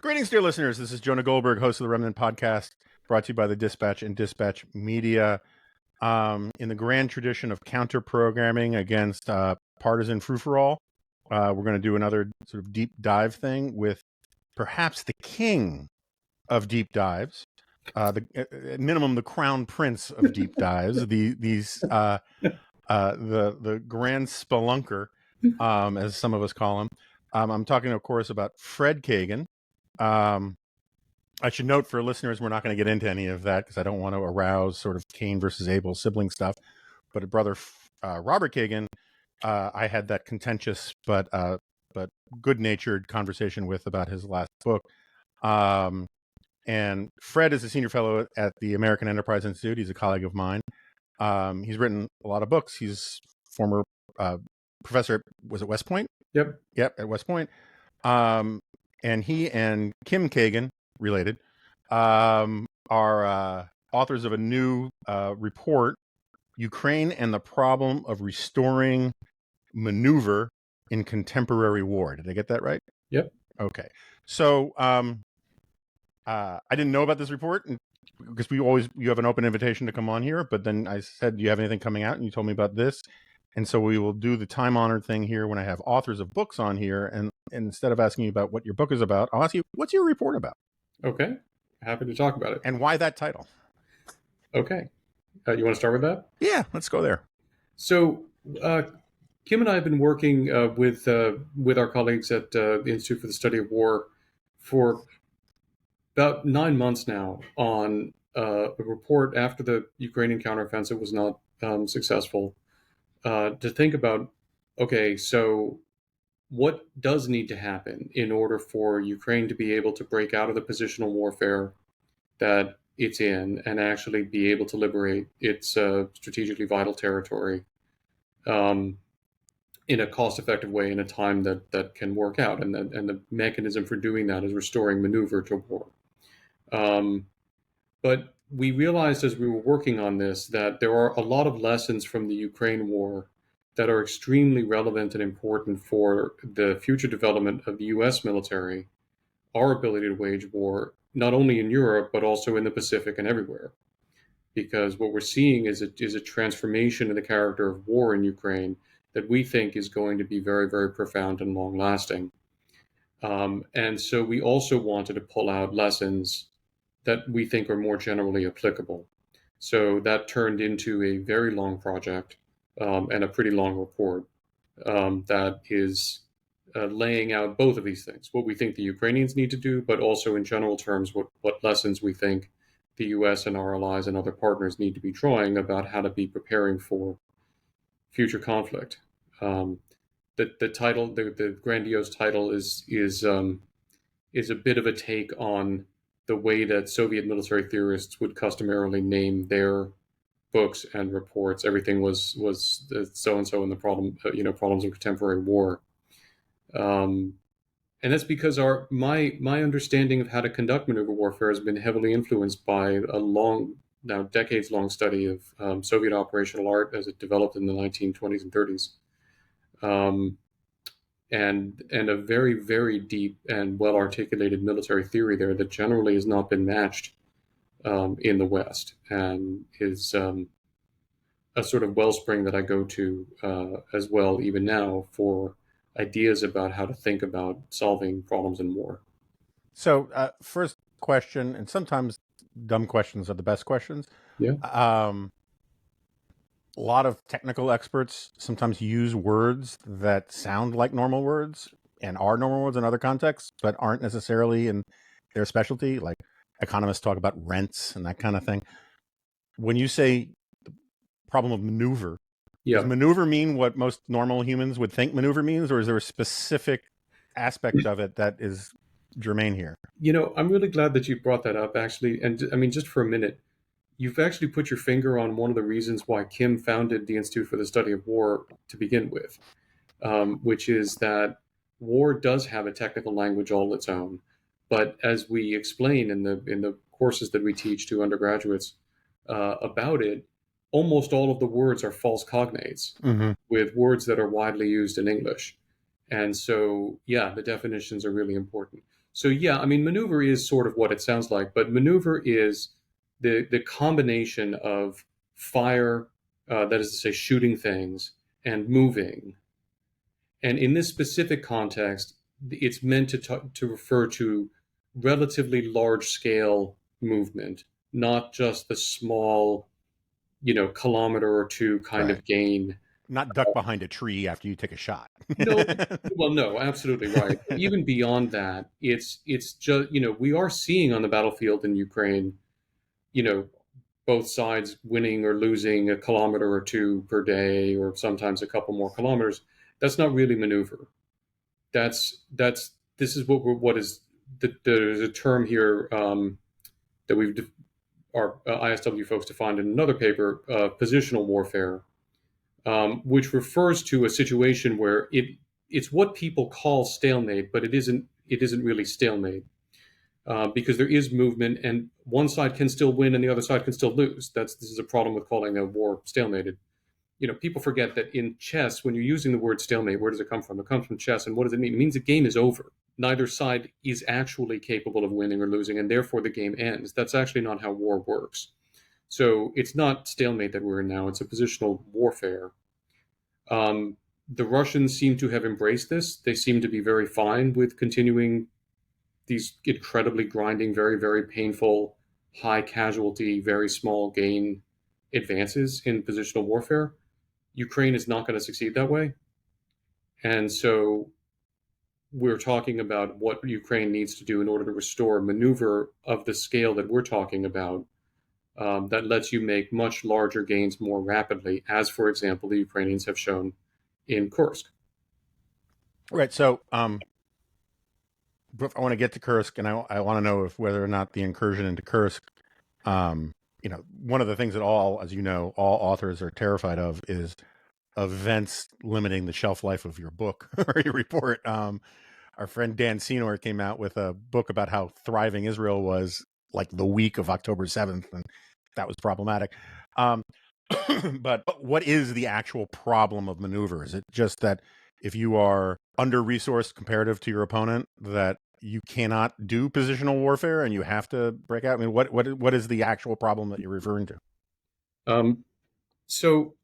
Greetings, dear listeners. This is Jonah Goldberg, host of the Remnant podcast, brought to you by the Dispatch and Dispatch Media. In the grand tradition of counter-programming against partisan frou-for-all, we're going to do another sort of deep dive thing with perhaps the king of deep dives, at minimum the crown prince of deep dives, the grand spelunker, as some of us call him. I'm talking, of course, about Fred Kagan. I should note for listeners, we're not going to get into any of that because I don't want to arouse sort of Cain versus Abel sibling stuff. But brother Robert Kagan, I had that contentious but good-natured conversation with about his last book. And Fred is a senior fellow at the American Enterprise Institute. He's a colleague of mine. He's written a lot of books. He's former professor, was it West Point? Yep, at West Point. And he and Kim Kagan, related, are authors of a new report, Ukraine and the Problem of Restoring Maneuver in Contemporary War. Did I get that right? Yep. Okay. So I didn't know about this report because you have an open invitation to come on here, but then I said, do you have anything coming out? And you told me about this. And so we will do the time-honored thing here when I have authors of books on here. And instead of asking you about what your book is about, I'll ask you, what's your report about? Okay. Happy to talk about it. And why that title? Okay. You want to start with that? Yeah, let's go there. So Kim and I have been working with our colleagues at the Institute for the Study of War for about 9 months now on a report after the Ukrainian counteroffensive was not successful, to think about, okay, so what does need to happen in order for Ukraine to be able to break out of the positional warfare that it's in and actually be able to liberate its strategically vital territory in a cost-effective way in a time that can work out. And the mechanism for doing that is restoring maneuver to war. But we realized as we were working on this that there are a lot of lessons from the Ukraine war that are extremely relevant and important for the future development of the U.S. military, our ability to wage war, not only in Europe, but also in the Pacific and everywhere. Because what we're seeing is a transformation in the character of war in Ukraine that we think is going to be very, very profound and long-lasting. And so we also wanted to pull out lessons that we think are more generally applicable. So that turned into a very long project and a pretty long report that is laying out both of these things, what we think the Ukrainians need to do, but also in general terms, what lessons we think the U.S. and our allies and other partners need to be drawing about how to be preparing for future conflict. The title, the grandiose title, is a bit of a take on the way that Soviet military theorists would customarily name their books and reports. Everything was so and so in the problems of contemporary war, and that's because my understanding of how to conduct maneuver warfare has been heavily influenced by a decades long study of Soviet operational art as it developed in the 1920s and 30s. And a very, very deep and well-articulated military theory there that generally has not been matched in the West, and is a sort of wellspring that I go to as well, even now, for ideas about how to think about solving problems in war. So first question, and sometimes dumb questions are the best questions. Yeah. A lot of technical experts sometimes use words that sound like normal words and are normal words in other contexts, but aren't necessarily in their specialty. Like economists talk about rents and that kind of thing. When you say the problem of maneuver, does maneuver mean what most normal humans would think maneuver means, or is there a specific aspect of it that is germane here? I'm really glad that you brought that up, actually. And I mean, just for a minute, you've actually put your finger on one of the reasons why Kim founded the Institute for the Study of War to begin with, which is that war does have a technical language all its own. But as we explain in the courses that we teach to undergraduates about it, almost all of the words are false cognates with words that are widely used in English. And so, yeah, the definitions are really important. So yeah, I mean, maneuver is sort of what it sounds like, but maneuver is the combination of fire, that is to say, shooting things, and moving. And in this specific context, it's meant to refer to relatively large scale movement, not just the small, kilometer or two kind Right. of gain. Not duck behind a tree after you take a shot. No, well, no, absolutely right. But even beyond that, it's just, we are seeing on the battlefield in Ukraine, you know, both sides winning or losing a kilometer or two per day, or sometimes a couple more kilometers. That's not really maneuver. That's this is what is there's a term here, that our ISW folks defined in another paper, positional warfare, which refers to a situation where it's what people call stalemate, but it isn't really stalemate, because there is movement and one side can still win and the other side can still lose. This is a problem with calling a war stalemated. People forget that in chess, when you're using the word stalemate, where does it come from? It comes from chess, and what does it mean? It means the game is over. Neither side is actually capable of winning or losing, and therefore the game ends. That's actually not how war works. So it's not stalemate that we're in now; it's a positional warfare. The Russians seem to have embraced this. They seem to be very fine with continuing these incredibly grinding, very, very painful, high casualty, very small gain advances in positional warfare. Ukraine is not going to succeed that way. And so we're talking about what Ukraine needs to do in order to restore a maneuver of the scale that we're talking about, that lets you make much larger gains more rapidly, as, for example, the Ukrainians have shown in Kursk. Right. So, I want to get to Kursk, and I want to know if whether or not the incursion into Kursk, one of the things that as you know, all authors are terrified of is events limiting the shelf life of your book or your report. Our friend Dan Senor came out with a book about how thriving Israel was like the week of October 7th, and that was problematic. But what is the actual problem of maneuver? Is it just that if you are under-resourced comparative to your opponent, that you cannot do positional warfare and you have to break out? I mean, what is the actual problem that you're referring to? Um, so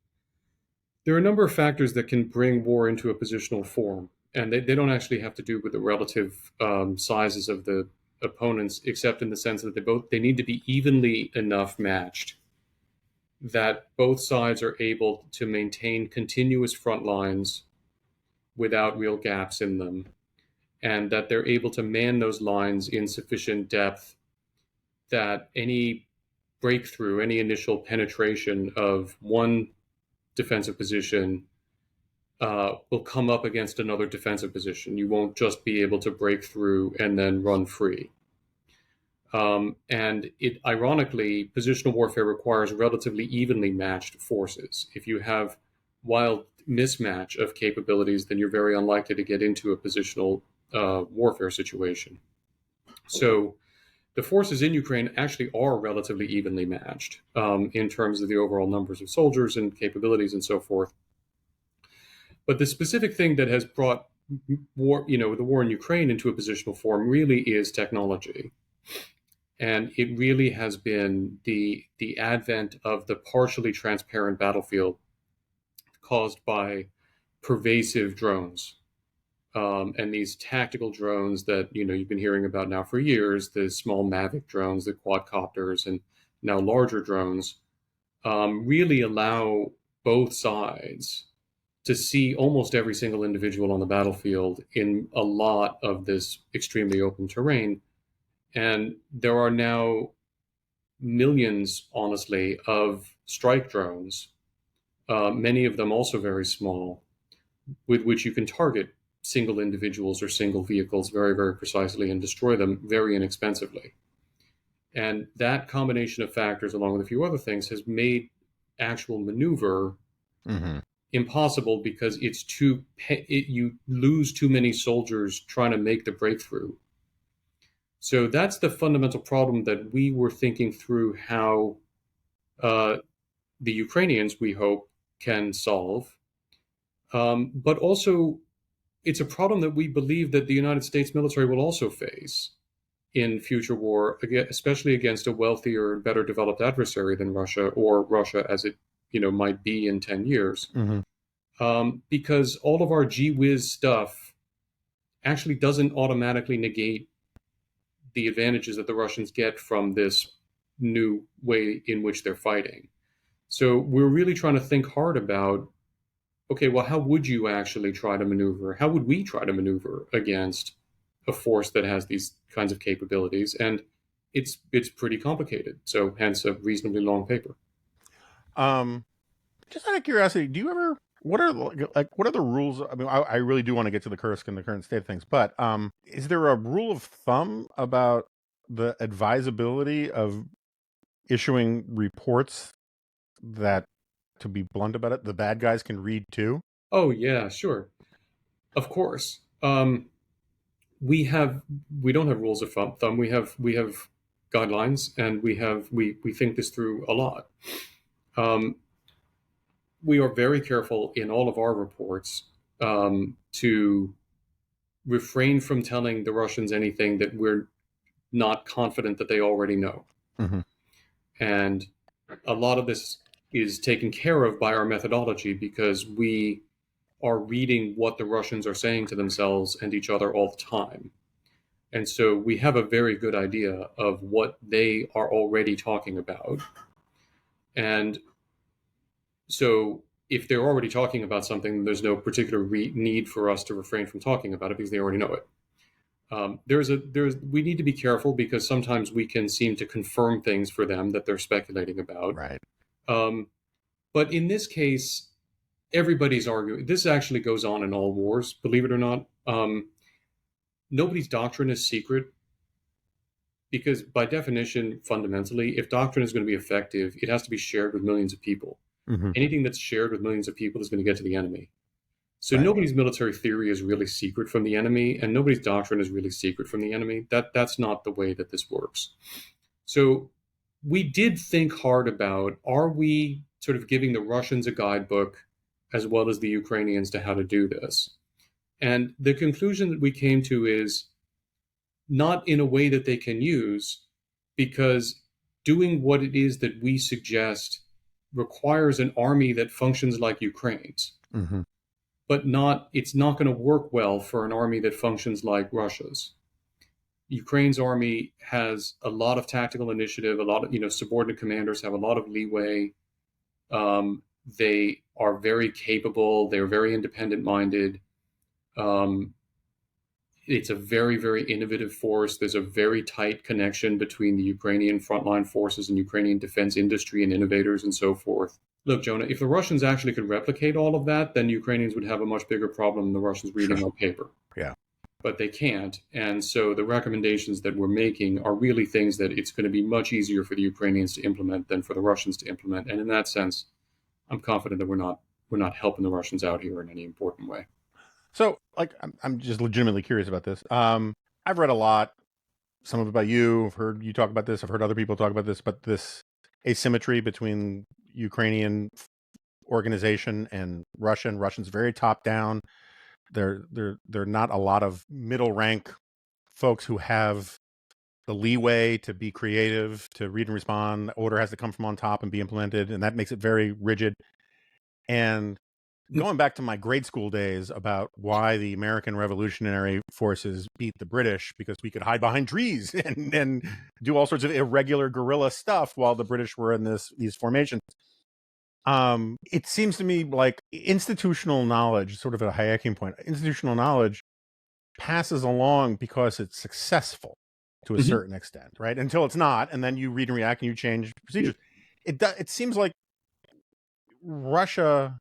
there are a number of factors that can bring war into a positional form, and they don't actually have to do with the relative sizes of the opponents, except in the sense that they need to be evenly enough matched that both sides are able to maintain continuous front lines without real gaps in them, and that they're able to man those lines in sufficient depth that any breakthrough, any initial penetration of one defensive position will come up against another defensive position. You won't just be able to break through and then run free. And ironically, positional warfare requires relatively evenly matched forces. If you have wild mismatch of capabilities, then you're very unlikely to get into a positional warfare situation. So the forces in Ukraine actually are relatively evenly matched, in terms of the overall numbers of soldiers and capabilities and so forth. But the specific thing that has brought the war in Ukraine into a positional form really is technology. And it really has been the advent of the partially transparent battlefield caused by pervasive drones, and these tactical drones that you've been hearing about now for years, the small Mavic drones, the quadcopters, and now larger drones, really allow both sides to see almost every single individual on the battlefield in a lot of this extremely open terrain. And there are now millions, honestly, of strike drones, many of them also very small, with which you can target single individuals or single vehicles very, very precisely and destroy them very inexpensively. And that combination of factors, along with a few other things, has made actual maneuver impossible, because you lose too many soldiers trying to make the breakthrough. So that's the fundamental problem that we were thinking through how the Ukrainians, we hope, can solve. But also, it's a problem that we believe that the United States military will also face in future war, especially against a wealthier, better developed adversary than Russia, or Russia as it might be in 10 years. Mm-hmm. Because all of our gee whiz stuff actually doesn't automatically negate the advantages that the Russians get from this new way in which they're fighting. So we're really trying to think hard about, okay, well, how would you actually try to maneuver? How would we try to maneuver against a force that has these kinds of capabilities? And it's pretty complicated. So hence a reasonably long paper. Just out of curiosity, do you ever what are the rules? I mean, I really do want to get to the Kursk and the current state of things, but is there a rule of thumb about the advisability of issuing reports that, to be blunt about it, the bad guys can read too? Oh yeah, sure, of course. We don't have rules of thumb. We have guidelines, and we think this through a lot. We are very careful in all of our reports to refrain from telling the Russians anything that we're not confident that they already know. Mm-hmm. And a lot of this is taken care of by our methodology, because we are reading what the Russians are saying to themselves and each other all the time. And so we have a very good idea of what they are already talking about. And so if they're already talking about something, there's no particular need for us to refrain from talking about it, because they already know it. We need to be careful, because sometimes we can seem to confirm things for them that they're speculating about. Right. But in this case, everybody's arguing. This actually goes on in all wars, believe it or not. Nobody's doctrine is secret, because by definition, fundamentally, if doctrine is going to be effective, it has to be shared with millions of people. Mm-hmm. Anything that's shared with millions of people is going to get to the enemy. So Right. Nobody's military theory is really secret from the enemy, and nobody's doctrine is really secret from the enemy. That's not the way that this works. So we did think hard about, are we sort of giving the Russians a guidebook as well as the Ukrainians to how to do this? And the conclusion that we came to is not in a way that they can use, because doing what it is that we suggest requires an army that functions like Ukraine's. Mm-hmm. But it's not going to work well for an army that functions like Russia's. Ukraine's army has a lot of tactical initiative, a lot of, subordinate commanders have a lot of leeway. They are very capable. They're very independent minded. It's a very, very innovative force. There's a very tight connection between the Ukrainian frontline forces and Ukrainian defense industry and innovators and so forth. Look, Jonah, if the Russians actually could replicate all of that, then Ukrainians would have a much bigger problem than the Russians reading on paper. Yeah. But they can't. And so the recommendations that we're making are really things that it's going to be much easier for the Ukrainians to implement than for the Russians to implement. And in that sense, I'm confident that we're not helping the Russians out here in any important way. So, I'm just legitimately curious about this. I've read a lot, some of it about you. I've heard you talk about this. I've heard other people talk about this. But this asymmetry between Ukrainian organization and Russian. Russian's very top down. There not a lot of middle rank folks who have the leeway to be creative, to read and respond. The order has to come from on top and be implemented, and that makes it very rigid. And going back to my grade school days about why the American Revolutionary Forces beat the British, because we could hide behind trees and do all sorts of irregular guerrilla stuff while the British were in these formations. It seems to me like institutional knowledge, sort of at a Hayekian point, institutional knowledge passes along because it's successful to a certain extent, right? Until it's not, and then you read and react and you change procedures. It seems like Russia...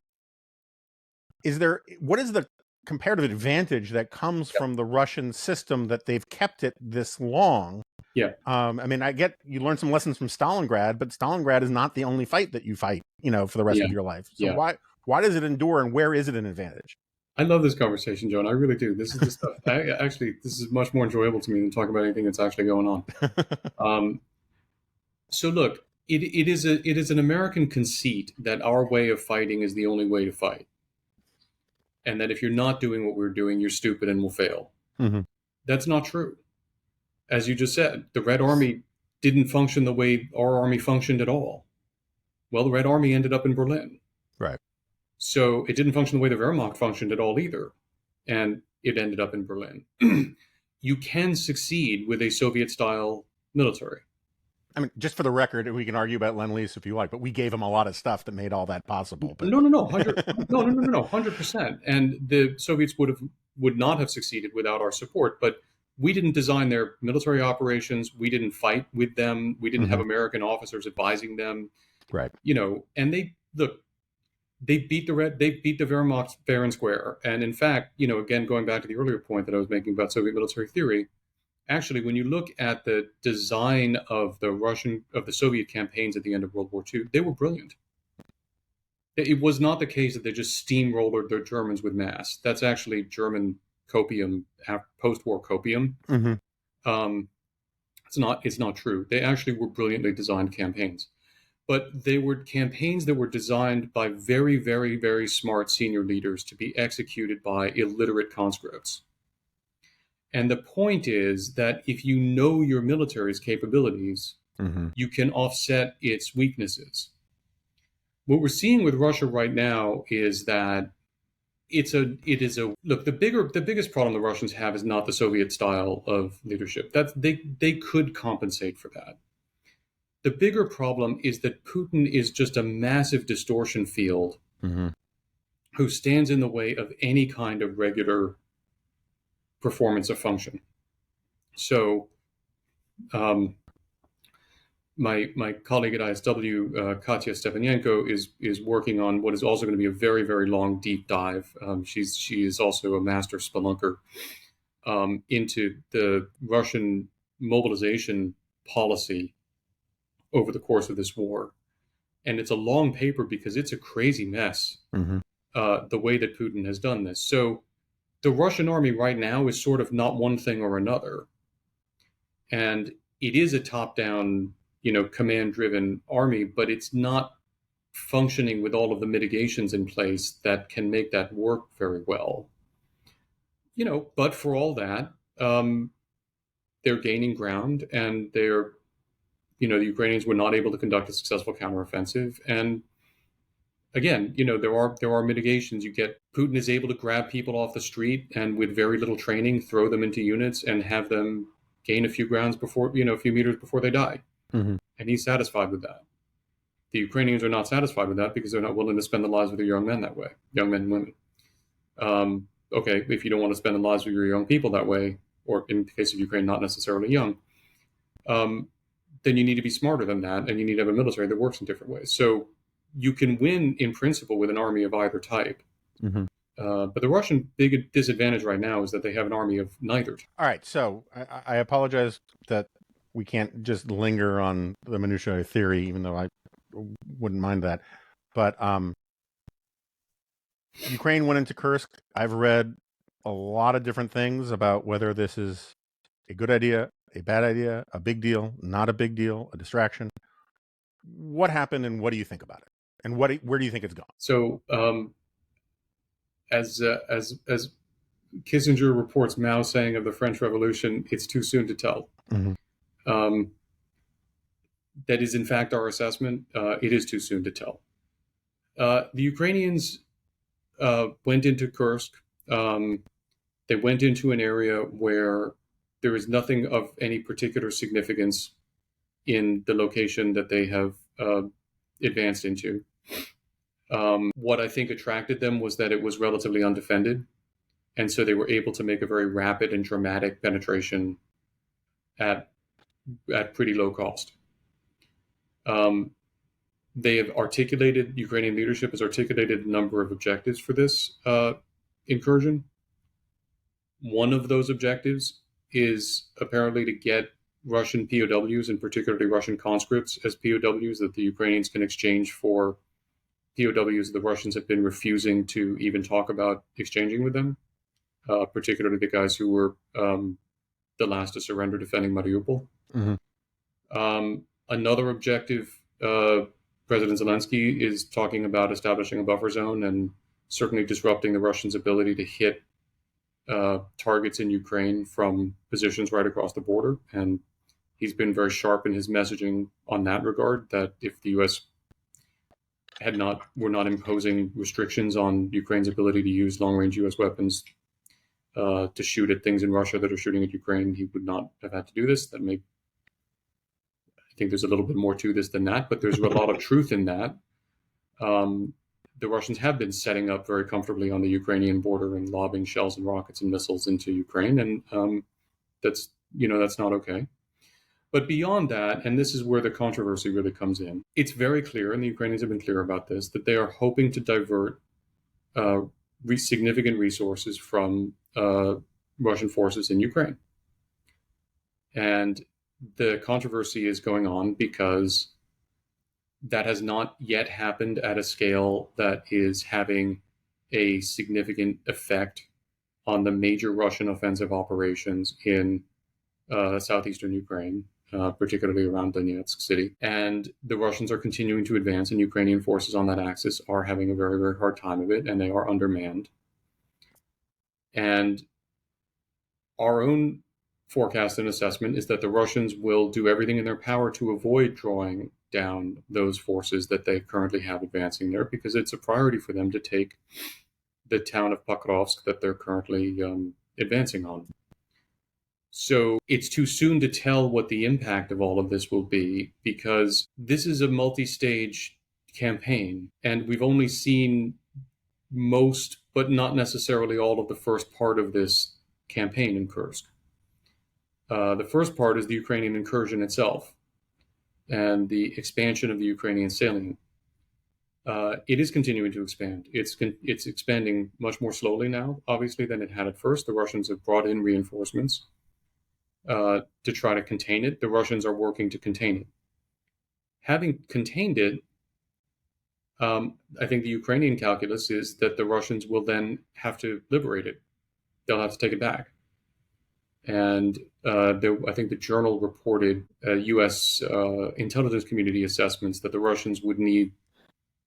what is the comparative advantage that comes from the Russian system that they've kept it this long? Yeah. I mean, I get you learn some lessons from Stalingrad, but Stalingrad is not the only fight that you fight, for the rest of your life. So why does it endure, and where is it an advantage? I love this conversation, Jonah. I really do. This is the stuff. This is much more enjoyable to me than talking about anything that's actually going on. So look, it is an American conceit that our way of fighting is the only way to fight. and that if you're not doing what we're doing, you're stupid and will fail. Mm-hmm. That's not true. As you just said, the Red Army didn't function the way our army functioned at all. Well, the Red Army ended up in Berlin. Right. So it didn't function the way the Wehrmacht functioned at all either. And it ended up in Berlin. You can succeed with a Soviet-style military. I mean, just for the record, we can argue about Lend-Lease if you like, but we gave them a lot of stuff that made all that possible. But... No, 100%. And the Soviets would not have succeeded without our support. But we didn't design their military operations. We didn't fight with them. We didn't have American officers advising them. Right. And they beat the Wehrmacht fair and square. And in fact, again, going back to the earlier point that I was making about Soviet military theory, actually, when you look at the design of the Soviet campaigns at the end of World War II, they were brilliant. It was not the case that they just steamrolled the Germans with mass. That's actually German copium, post-war copium. It's not true. They actually were brilliantly designed campaigns. But they were campaigns that were designed by very, very, very smart senior leaders to be executed by illiterate conscripts. And the point is that if you know your military's capabilities, you can offset its weaknesses. What we're seeing with Russia right now is that look, the biggest problem the Russians have is not the Soviet style of leadership. They could compensate for that. The bigger problem is that Putin is just a massive distortion field who stands in the way of any kind of regular performance of function. So my colleague at ISW, Katya Stepanenko, is working on what is also going to be a very, very long deep dive. She is also a master spelunker into the Russian mobilization policy over the course of this war. And it's a long paper because it's a crazy mess, the way that Putin has done this. So the Russian army right now is sort of not one thing or another. And it is a top-down, command-driven army, but it's not functioning with all of the mitigations in place that can make that work very well. But for all that, they're gaining ground, and the Ukrainians were not able to conduct a successful counteroffensive. And again, there are mitigations. Putin is able to grab people off the street and with very little training, throw them into units and have them gain a few grounds before, a few meters before they die. And he's satisfied with that. The Ukrainians are not satisfied with that because they're not willing to spend the lives of their young men that way, young men and women. Okay, if you don't want to spend the lives of your young people that way, or in the case of Ukraine, not necessarily young, then you need to be smarter than that, and you need to have a military that works in different ways. So you can win in principle with an army of either type. But the Russian big disadvantage right now is that they have an army of neither. All right, so I apologize that we can't just linger on the minutiae theory, even though I wouldn't mind that. But Ukraine went into Kursk. I've read a lot of different things about whether this is a good idea, a bad idea, a big deal, not a big deal, a distraction. What happened, and what do you think about it? And where do you think it's gone? So, as Kissinger reports Mao saying of the French Revolution, it's too soon to tell. That is, in fact, our assessment. It is too soon to tell. The Ukrainians went into Kursk. They went into an area where there is nothing of any particular significance in the location that they have advanced into. What I think attracted them was that it was relatively undefended. And so they were able to make a very rapid and dramatic penetration at pretty low cost. Ukrainian leadership has articulated a number of objectives for this incursion. One of those objectives is apparently to get Russian POWs, and particularly Russian conscripts, as POWs that the Ukrainians can exchange for POWs the Russians have been refusing to even talk about exchanging with them, particularly the guys who were the last to surrender defending Mariupol. Another objective, President Zelensky is talking about establishing a buffer zone and certainly disrupting the Russians' ability to hit targets in Ukraine from positions right across the border. And he's been very sharp in his messaging on that regard, that if the U.S. were not imposing restrictions on Ukraine's ability to use long-range U.S. weapons to shoot at things in Russia that are shooting at Ukraine, he would not have had to do this. I think there's a little bit more to this than that, but there's a lot of truth in that. The Russians have been setting up very comfortably on the Ukrainian border and lobbing shells and rockets and missiles into Ukraine, and that's not okay. But beyond that, and this is where the controversy really comes in, it's very clear, and the Ukrainians have been clear about this, that they are hoping to divert significant resources from Russian forces in Ukraine. And the controversy is going on because that has not yet happened at a scale that is having a significant effect on the major Russian offensive operations in southeastern Ukraine, particularly around Donetsk city. And the Russians are continuing to advance, and Ukrainian forces on that axis are having a very, very hard time of it, and they are undermanned. And our own forecast and assessment is that the Russians will do everything in their power to avoid drawing down those forces that they currently have advancing there, because it's a priority for them to take the town of Pokrovsk that they're currently advancing on. So it's too soon to tell what the impact of all of this will be, because this is a multi-stage campaign, and we've only seen most, but not necessarily all, of the first part of this campaign in Kursk. The first part is the Ukrainian incursion itself and the expansion of the Ukrainian salient. It is continuing to expand. It's expanding much more slowly now, obviously, than it had at first. The Russians have brought in reinforcements to try to contain it. The Russians are working to contain it. Having contained it, I think the Ukrainian calculus is that the Russians will then have to liberate it. They'll have to take it back. And I think the Journal reported U.S. Intelligence community assessments that the Russians would need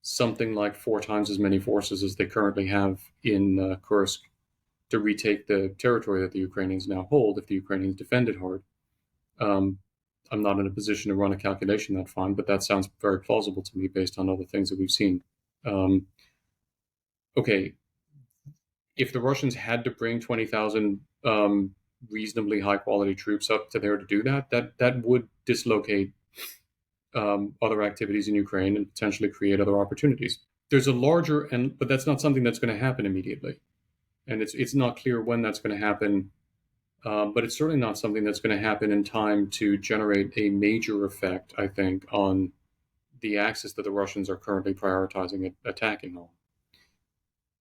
something like 4 times as many forces as they currently have in Kursk to retake the territory that the Ukrainians now hold if the Ukrainians defend it hard. I'm not in a position to run a calculation that fine, but that sounds very plausible to me based on other things that we've seen. Okay, if the Russians had to bring 20,000 reasonably high-quality troops up to there to do that would dislocate other activities in Ukraine and potentially create other opportunities. There's a larger, but that's not something that's going to happen immediately. And it's not clear when that's going to happen, but it's certainly not something that's going to happen in time to generate a major effect, I think, on the axis that the Russians are currently prioritizing attacking on.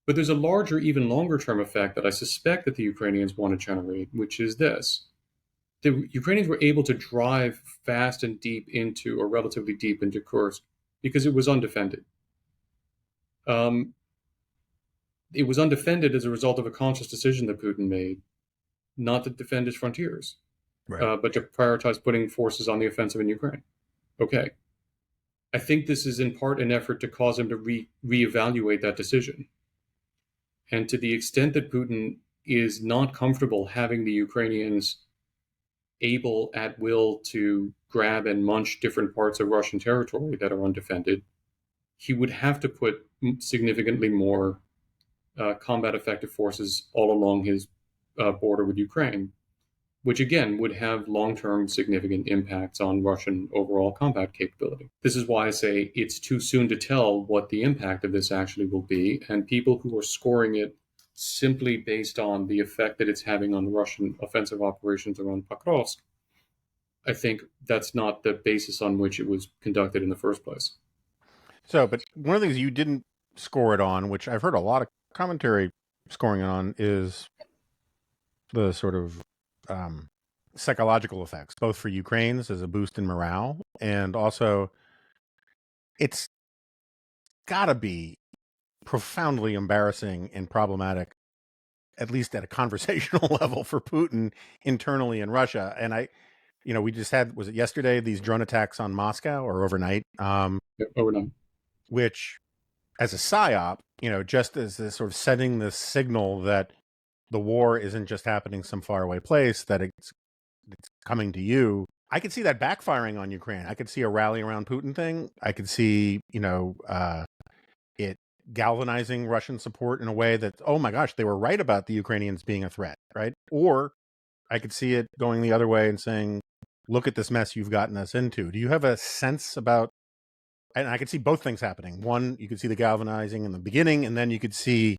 But there's a larger, even longer-term effect that I suspect that the Ukrainians want to generate, which is this. The Ukrainians were able to drive fast and deep into, or relatively deep into Kursk, because it was undefended. It was undefended as a result of a conscious decision that Putin made, not to defend his frontiers, right, but to prioritize putting forces on the offensive in Ukraine. Okay. I think this is in part an effort to cause him to reevaluate that decision. And to the extent that Putin is not comfortable having the Ukrainians able at will to grab and munch different parts of Russian territory that are undefended, he would have to put significantly more combat effective forces all along his border with Ukraine, which again would have long-term significant impacts on Russian overall combat capability. This is why I say it's too soon to tell what the impact of this actually will be, and people who are scoring it simply based on the effect that it's having on Russian offensive operations around Pokrovsk, I think that's not the basis on which it was conducted in the first place. So, but one of the things you didn't score it on, which I've heard a lot of commentary scoring it on, is the sort of psychological effects, both for Ukrainians as a boost in morale, and also it's got to be profoundly embarrassing and problematic, at least at a conversational level, for Putin internally in Russia. And we just had, was it yesterday, these drone attacks on Moscow, or overnight? Overnight. Which as a psyop, just as this sort of setting this signal that the war isn't just happening some faraway place, that it's coming to you. I could see that backfiring on Ukraine. I could see a rally around Putin thing. I could see, it galvanizing Russian support in a way that, oh my gosh, they were right about the Ukrainians being a threat, right? Or I could see it going the other way and saying, look at this mess you've gotten us into. Do you have a sense about, and I could see both things happening. One, you could see the galvanizing in the beginning, and then you could see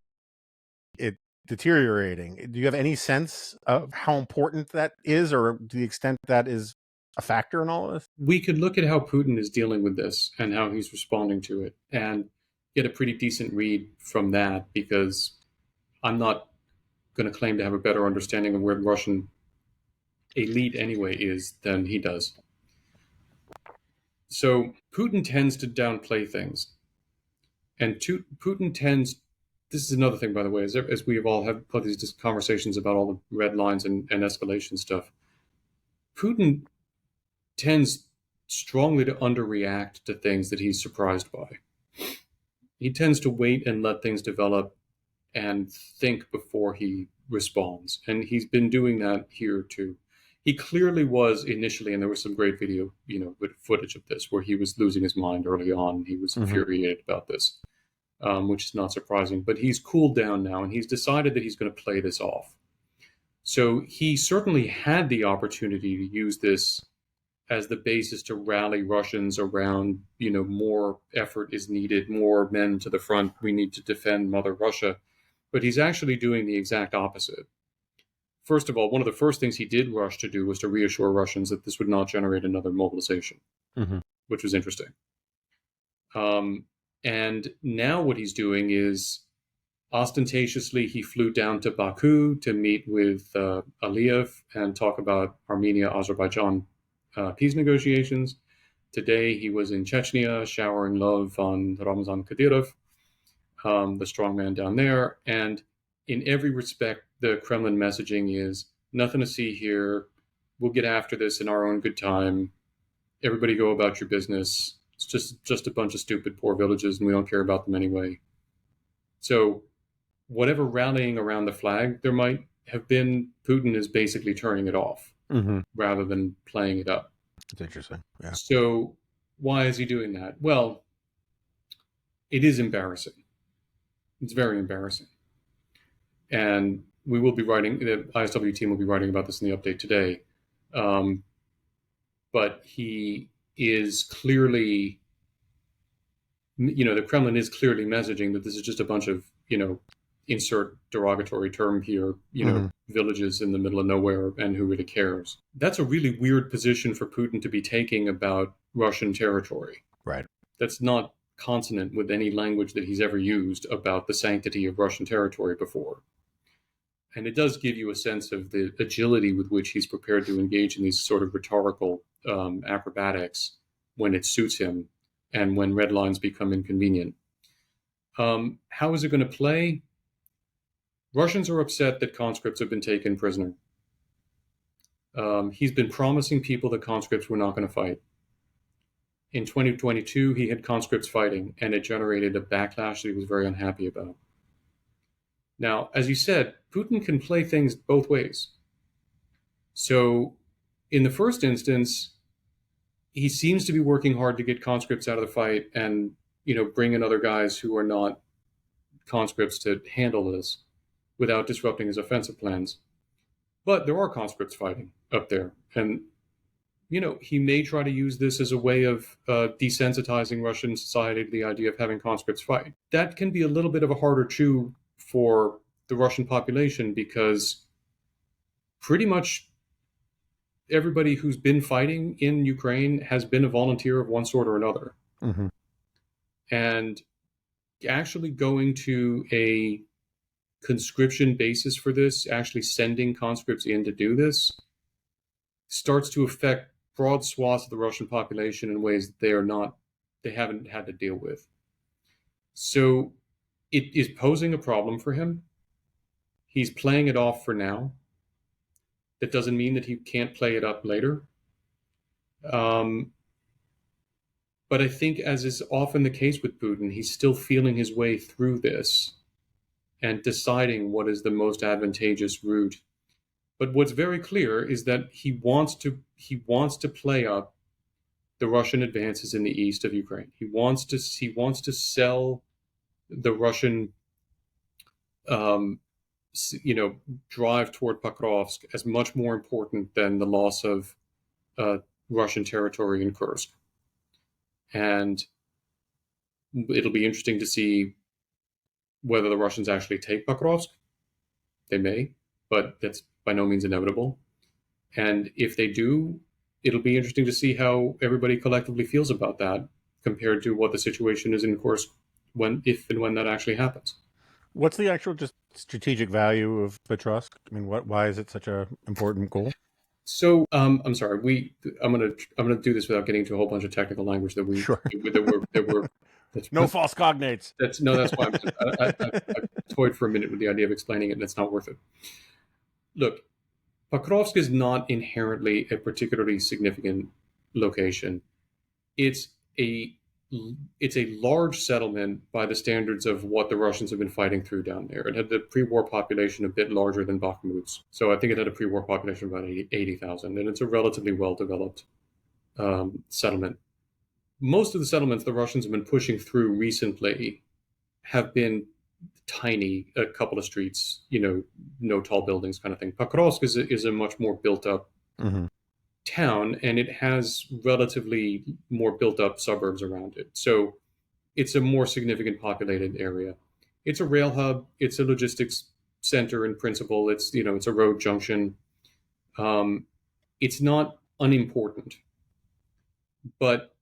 it deteriorating. Do you have any sense of how important that is, or to the extent that is a factor in all of this? We could look at how Putin is dealing with this and how he's responding to it and get a pretty decent read from that, because I'm not going to claim to have a better understanding of where the Russian elite anyway is than he does. So Putin tends to downplay things. And Putin tends, this is another thing, by the way, as we have all had these conversations about all the red lines and escalation stuff, Putin tends strongly to underreact to things that he's surprised by. He tends to wait and let things develop and think before he responds. And he's been doing that here too. He clearly was initially, and there was some great video, with footage of this, where he was losing his mind early on. He was infuriated about this, which is not surprising. But he's cooled down now, and he's decided that he's going to play this off. So he certainly had the opportunity to use this as the basis to rally Russians around, more effort is needed, more men to the front, we need to defend Mother Russia. But he's actually doing the exact opposite. First of all, one of the first things he did rush to do was to reassure Russians that this would not generate another mobilization, which was interesting. And now what he's doing is, ostentatiously, he flew down to Baku to meet with Aliyev and talk about Armenia-Azerbaijan peace negotiations. Today he was in Chechnya showering love on Ramzan Kadyrov, the strongman down there. And in every respect, the Kremlin messaging is, nothing to see here. We'll get after this in our own good time. Everybody go about your business. It's just a bunch of stupid poor villages, and we don't care about them anyway. So whatever rallying around the flag there might have been, Putin is basically turning it off rather than playing it up. It's interesting. Yeah. So why is he doing that? Well, it is embarrassing. It's very embarrassing. And we will be writing, the ISW team will be writing about this in the update today. But he is clearly, the Kremlin is clearly messaging that this is just a bunch of, insert derogatory term here, villages in the middle of nowhere, and who really cares. That's a really weird position for Putin to be taking about Russian territory. Right. That's not consonant with any language that he's ever used about the sanctity of Russian territory before. And it does give you a sense of the agility with which he's prepared to engage in these sort of rhetorical acrobatics when it suits him and when red lines become inconvenient. How is it going to play? Russians are upset that conscripts have been taken prisoner. He's been promising people that conscripts were not going to fight. In 2022, he had conscripts fighting, and it generated a backlash that he was very unhappy about. Now, as you said, Putin can play things both ways. So, in the first instance, he seems to be working hard to get conscripts out of the fight and, bring in other guys who are not conscripts to handle this without disrupting his offensive plans. But there are conscripts fighting up there. And, he may try to use this as a way of desensitizing Russian society to the idea of having conscripts fight. That can be a little bit of a harder chew for the Russian population, because pretty much everybody who's been fighting in Ukraine has been a volunteer of one sort or another. And actually going to a conscription basis for this, actually sending conscripts in to do this, starts to affect broad swaths of the Russian population in ways that they haven't had to deal with. So it is posing a problem for him. He's playing it off for now. That doesn't mean that he can't play it up later. But I think, as is often the case with Putin, he's still feeling his way through this and deciding what is the most advantageous route. But what's very clear is that he wants to play up the Russian advances in the east of Ukraine. He wants to sell the Russian, um, drive toward Pokrovsk as much more important than the loss of uh, Russian territory in Kursk. And it'll be interesting to see whether the Russians actually take Pokrovsk. They may, but that's by no means inevitable. And if they do, it'll be interesting to see how everybody collectively feels about that compared to what the situation is in Kursk if and when that actually happens. What's the actual just strategic value of Pokrovsk? I mean, why is it such a important goal? So I'm sorry. I'm gonna do this without getting into a whole bunch of technical language that Sure. that's No false cognates. that's why I toyed for a minute with the idea of explaining it, and it's not worth it. Look, Pokrovsk is not inherently a particularly significant location. It's a large settlement by the standards of what the Russians have been fighting through down there. It had the pre-war population a bit larger than Bakhmut's. So I think it had a pre-war population of about 80,000, and it's a relatively well-developed settlement. Most of the settlements the Russians have been pushing through recently have been tiny, a couple of streets, no tall buildings kind of thing. Pokrovsk is a much more built-up town, and it has relatively more built-up suburbs around it. So it's a more significant populated area. It's a rail hub. It's a logistics center in principle. It's a road junction. It's not unimportant, but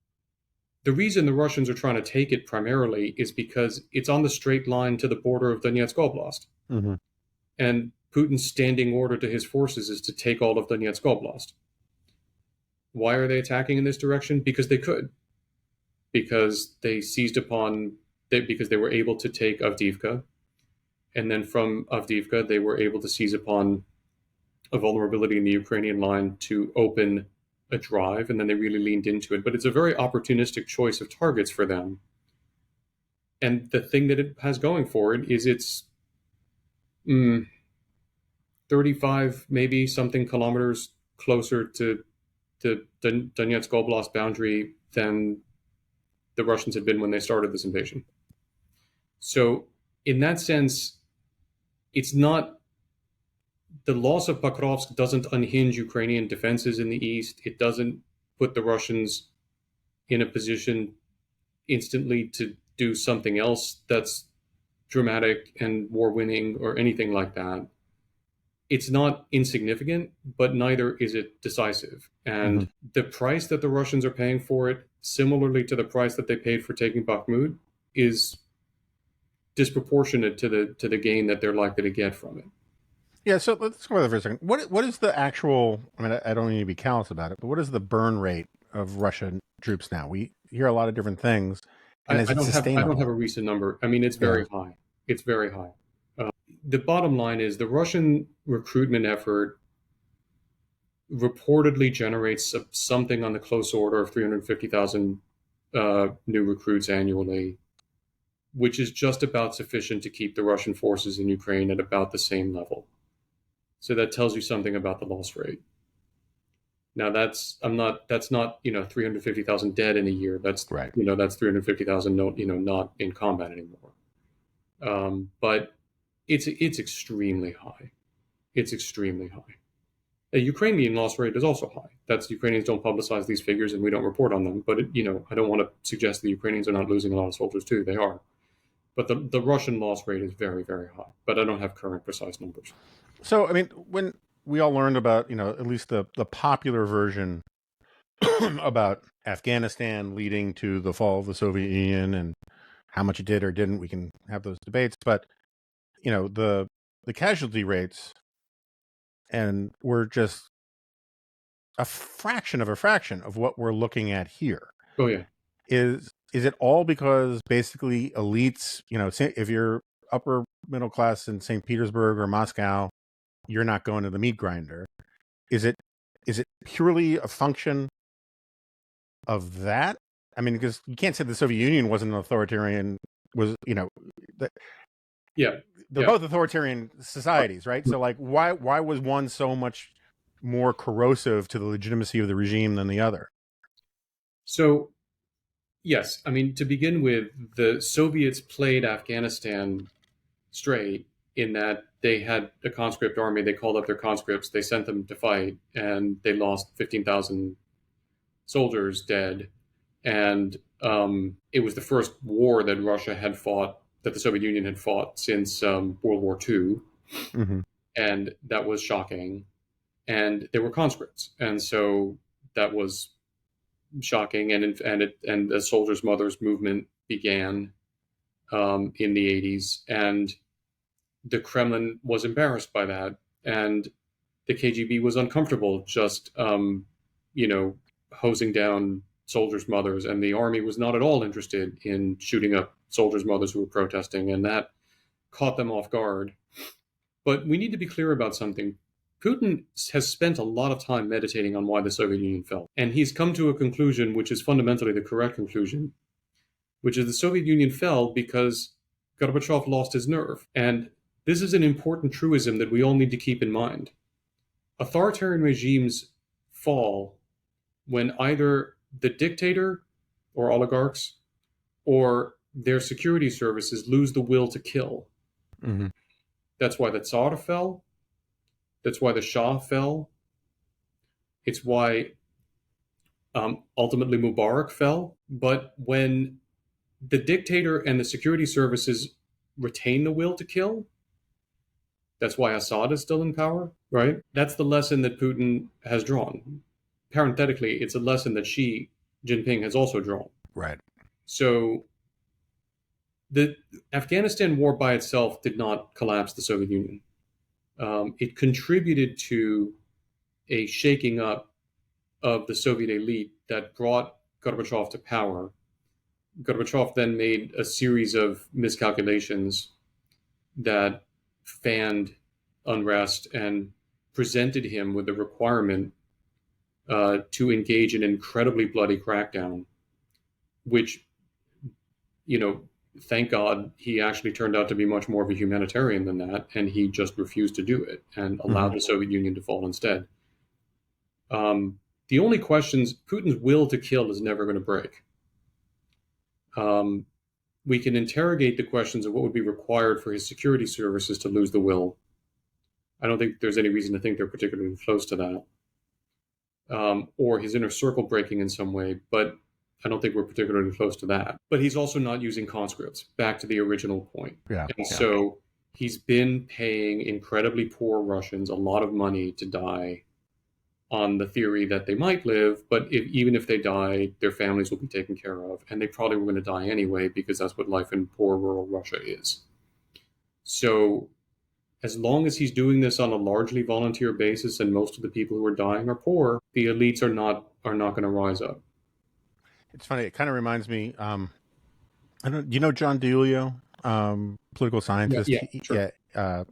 the reason the Russians are trying to take it primarily is because it's on the straight line to the border of Donetsk Oblast. And Putin's standing order to his forces is to take all of Donetsk Oblast. Why are they attacking in this direction? Because they could. Because they because they were able to take Avdiivka. And then from Avdiivka, they were able to seize upon a vulnerability in the Ukrainian line to open a drive, and then they really leaned into it. But it's a very opportunistic choice of targets for them. And the thing that it has going for it is it's 35, maybe something kilometers closer to the Donetsk Oblast boundary than the Russians had been when they started this invasion. So in that sense, it's not, the loss of Pokrovsk doesn't unhinge Ukrainian defenses in the east. It doesn't put the Russians in a position instantly to do something else that's dramatic and war-winning or anything like that. It's not insignificant, but neither is it decisive. And the price that the Russians are paying for it, similarly to the price that they paid for taking Bakhmut, is disproportionate to the gain that they're likely to get from it. Yeah, so let's go there for a second. What is the actual, I mean, I don't need to be callous about it, but what is the burn rate of Russian troops now? We hear a lot of different things. And is it sustainable? I don't have a recent number. I mean, it's very high. It's very high. The bottom line is the Russian recruitment effort reportedly generates something on the close order of 350,000 new recruits annually, which is just about sufficient to keep the Russian forces in Ukraine at about the same level. So that tells you something about the loss rate. Now that's not 350,000 dead in a year. That's right. That's 350,000 not in combat anymore. But it's extremely high. It's extremely high. The Ukrainian loss rate is also high. That's Ukrainians don't publicize these figures and we don't report on them. But I don't want to suggest the Ukrainians are not losing a lot of soldiers too. They are. But the Russian loss rate is very, very high. But I don't have current precise numbers. So, I mean, when we all learned about, at least the popular version about Afghanistan leading to the fall of the Soviet Union and how much it did or didn't, we can have those debates. But, the casualty rates and we're just a fraction of what we're looking at here. Oh, yeah. Is it all because basically elites, if you're upper middle class in St. Petersburg or Moscow, you're not going to the meat grinder? Is it purely a function of that? I mean, because you can't say the Soviet Union wasn't an authoritarian. Was Yeah. they're both authoritarian societies, right? So like, why was one so much more corrosive to the legitimacy of the regime than the other? So, yes, I mean, to begin with, the Soviets played Afghanistan straight in that they had a conscript army. They called up their conscripts, they sent them to fight, and they lost 15,000 soldiers dead. And it was the first war that Russia had fought, that the Soviet Union had fought since World War II. Mm-hmm. And that was shocking. And they were conscripts. And so that was shocking. And the soldiers' mothers movement began in the 80s. And the Kremlin was embarrassed by that. And the KGB was uncomfortable just, hosing down soldiers' mothers, and the army was not at all interested in shooting up soldiers' mothers who were protesting, and that caught them off guard. But we need to be clear about something. Putin has spent a lot of time meditating on why the Soviet Union fell, and he's come to a conclusion which is fundamentally the correct conclusion, which is the Soviet Union fell because Gorbachev lost his nerve. And this is an important truism that we all need to keep in mind. Authoritarian regimes fall when either the dictator or oligarchs or their security services lose the will to kill. Mm-hmm. That's why the Tsar fell. That's why the Shah fell. It's why ultimately Mubarak fell. But when the dictator and the security services retain the will to kill, that's why Assad is still in power, right? That's the lesson that Putin has drawn. Parenthetically, it's a lesson that Xi Jinping has also drawn. Right. So the Afghanistan war by itself did not collapse the Soviet Union. It contributed to a shaking up of the Soviet elite that brought Gorbachev to power. Gorbachev then made a series of miscalculations that fanned unrest and presented him with the requirement to engage in an incredibly bloody crackdown, which, thank God he actually turned out to be much more of a humanitarian than that, and he just refused to do it and allowed the Soviet Union to fall instead. The only questions, Putin's will to kill is never going to break. We can interrogate the questions of what would be required for his security services to lose the will. I don't think there's any reason to think they're particularly close to that. Or his inner circle breaking in some way, but I don't think we're particularly close to that. But he's also not using conscripts, back to the original point. So he's been paying incredibly poor Russians a lot of money to die on the theory that they might live, but even if they die, their families will be taken care of. And they probably were going to die anyway, because that's what life in poor rural Russia is. So as long as he's doing this on a largely volunteer basis, and most of the people who are dying are poor, the elites are not going to rise up. It's funny. It kind of reminds me. You know John DiIulio, political scientist. Sure.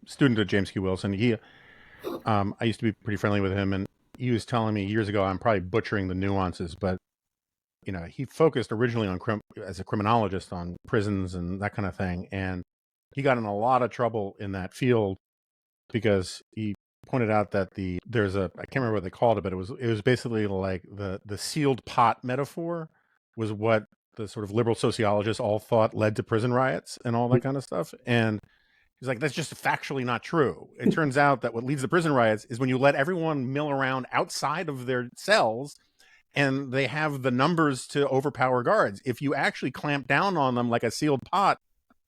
Student of James Q. Wilson. I used to be pretty friendly with him, and he was telling me years ago. I'm probably butchering the nuances, but he focused originally on as a criminologist on prisons and that kind of thing, and he got in a lot of trouble in that field because he pointed out that there's I can't remember what they called it, but it was basically like the sealed pot metaphor was what the sort of liberal sociologists all thought led to prison riots and all that kind of stuff. And he's like, that's just factually not true. It turns out that what leads to prison riots is when you let everyone mill around outside of their cells and they have the numbers to overpower guards. If you actually clamp down on them like a sealed pot,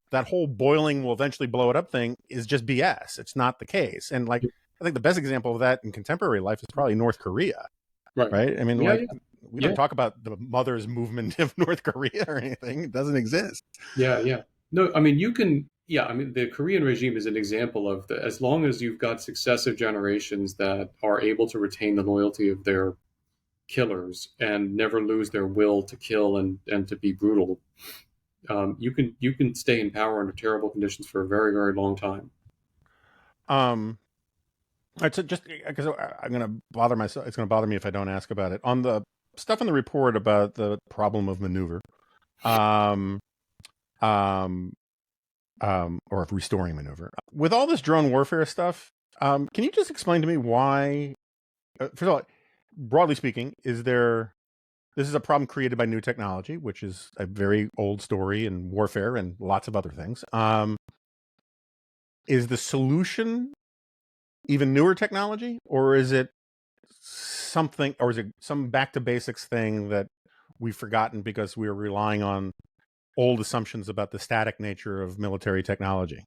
that whole boiling will eventually blow it up thing is just BS. It's not the case. And like, I think the best example of that in contemporary life is probably North Korea. Right? I mean, we don't talk about the mother's movement of North Korea or anything. It doesn't exist. Yeah. No, I mean, the Korean regime is an example of as long as you've got successive generations that are able to retain the loyalty of their killers and never lose their will to kill and to be brutal, you can stay in power under terrible conditions for a very, very long time. All right, so just because I'm going to bother myself, it's going to bother me if I don't ask about it. On the stuff in the report about the problem of maneuver, um, um, or of restoring maneuver. With all this drone warfare stuff, can you just explain to me why? First of all, broadly speaking, this is a problem created by new technology, which is a very old story in warfare and lots of other things. Is the solution even newer technology, or is it something, or is it some back to basics thing that we've forgotten because we are relying on old assumptions about the static nature of military technology?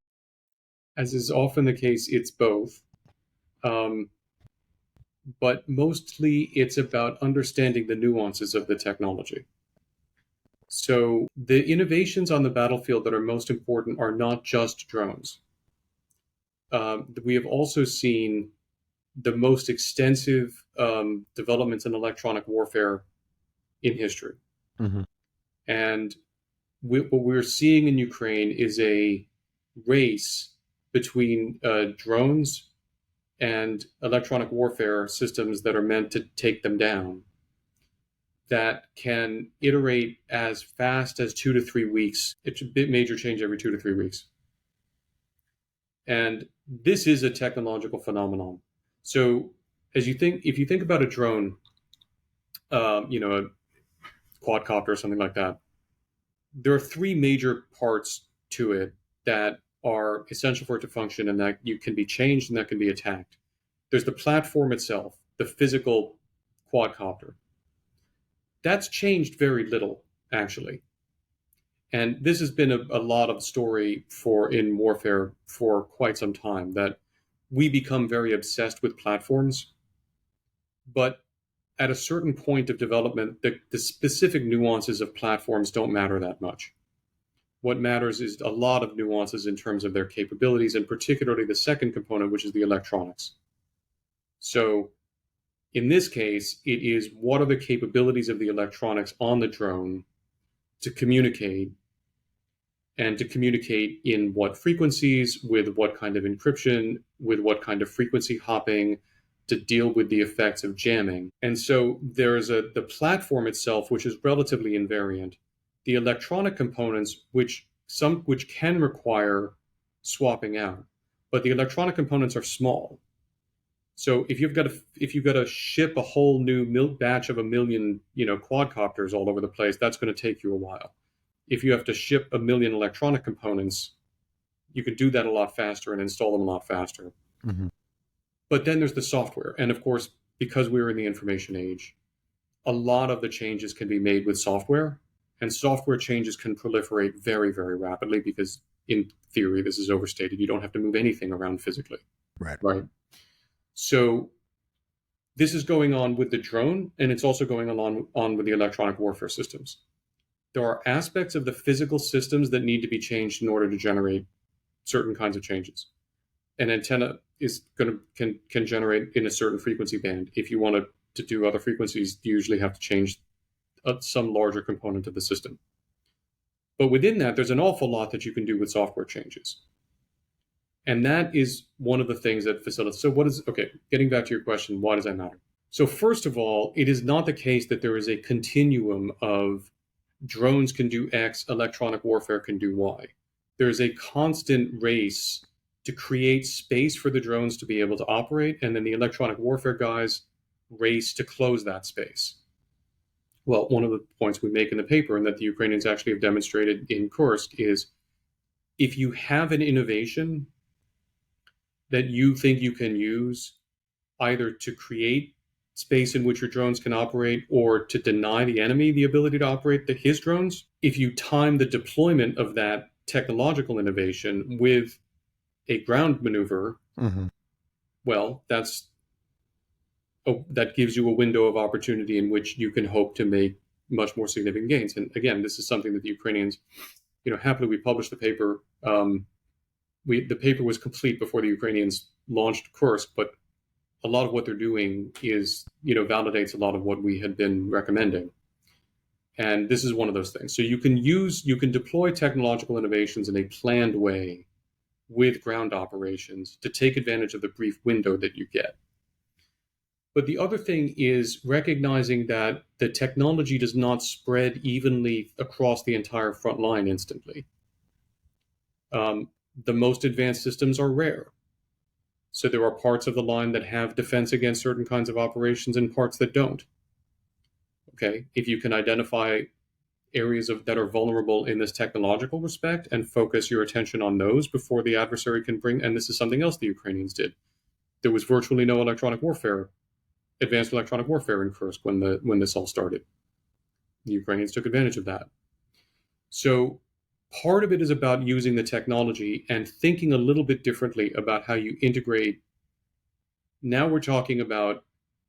As is often the case, it's both. Um, but mostly it's about understanding the nuances of the technology. So the innovations on the battlefield that are most important are not just drones. We have also seen the most extensive developments in electronic warfare in history. Mm-hmm. And what we're seeing in Ukraine is a race between drones and electronic warfare systems that are meant to take them down, that can iterate as fast as 2 to 3 weeks. It's a bit major change every 2 to 3 weeks. And this is a technological phenomenon. So if you think about a drone, a quadcopter or something like that, there are three major parts to it that are essential for it to function and that you can be changed and that can be attacked. There's the platform itself, the physical quadcopter. That's changed very little, actually. And this has been a lot of story in warfare for quite some time, that we become very obsessed with platforms. But at a certain point of development, the specific nuances of platforms don't matter that much. What matters is a lot of nuances in terms of their capabilities, and particularly the second component, which is the electronics. So in this case, it is what are the capabilities of the electronics on the drone to communicate, and to communicate in what frequencies, with what kind of encryption, with what kind of frequency hopping, to deal with the effects of jamming. And so there's the platform itself, which is relatively invariant. The electronic components, which can require swapping out, but the electronic components are small. So if you've got to ship a whole new batch of 1 million, quadcopters all over the place, that's going to take you a while. If you have to ship 1 million electronic components, you can do that a lot faster and install them a lot faster. Mm-hmm. But then there's the software. And of course, because we're in the information age, a lot of the changes can be made with software. And software changes can proliferate very, very rapidly because, in theory, this is overstated. You don't have to move anything around physically. Right. So this is going on with the drone, and it's also going on with the electronic warfare systems. There are aspects of the physical systems that need to be changed in order to generate certain kinds of changes. An antenna can generate in a certain frequency band. If you want to do other frequencies, you usually have to change some larger component of the system. But within that, there's an awful lot that you can do with software changes. And that is one of the things that facilitates. So getting back to your question, why does that matter? So first of all, it is not the case that there is a continuum of drones can do X, electronic warfare can do Y. There's a constant race to create space for the drones to be able to operate, and then the electronic warfare guys race to close that space. Well, one of the points we make in the paper, and that the Ukrainians actually have demonstrated in Kursk, is if you have an innovation that you think you can use either to create space in which your drones can operate or to deny the enemy the ability to operate his drones, if you time the deployment of that technological innovation with a ground maneuver, Mm-hmm. well, that gives you a window of opportunity in which you can hope to make much more significant gains. And again, this is something that the Ukrainians, happily we published the paper. The paper was complete before the Ukrainians launched Kursk, but a lot of what they're doing is, validates a lot of what we had been recommending. And this is one of those things. So you can deploy technological innovations in a planned way with ground operations to take advantage of the brief window that you get. But the other thing is recognizing that the technology does not spread evenly across the entire front line instantly. The most advanced systems are rare. So there are parts of the line that have defense against certain kinds of operations and parts that don't. Okay, if you can identify areas that are vulnerable in this technological respect and focus your attention on those before the adversary can bring, and this is something else the Ukrainians did. There was virtually no advanced electronic warfare in Kursk when this all started. The Ukrainians took advantage of that. So part of it is about using the technology and thinking a little bit differently about how you integrate. Now we're talking about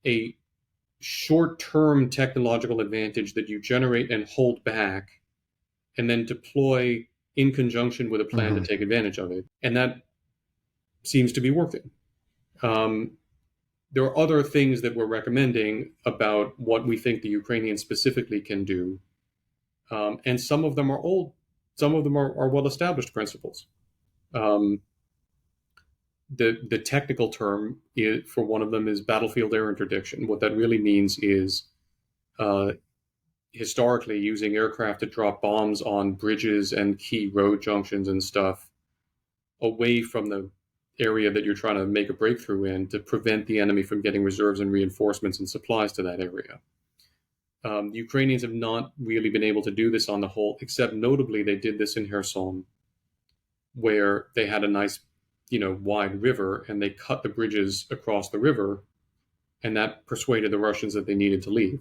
a short-term technological advantage that you generate and hold back and then deploy in conjunction with a plan to take advantage of it. And that seems to be working. There are other things that we're recommending about what we think the Ukrainians specifically can do. And some of them are old. Some of them are well-established principles. The technical term for one of them is battlefield air interdiction. What that really means is historically using aircraft to drop bombs on bridges and key road junctions and stuff away from the area that you're trying to make a breakthrough in to prevent the enemy from getting reserves and reinforcements and supplies to that area. The Ukrainians have not really been able to do this on the whole, except notably they did this in Kherson, where they had a nice, wide river, and they cut the bridges across the river, and that persuaded the Russians that they needed to leave.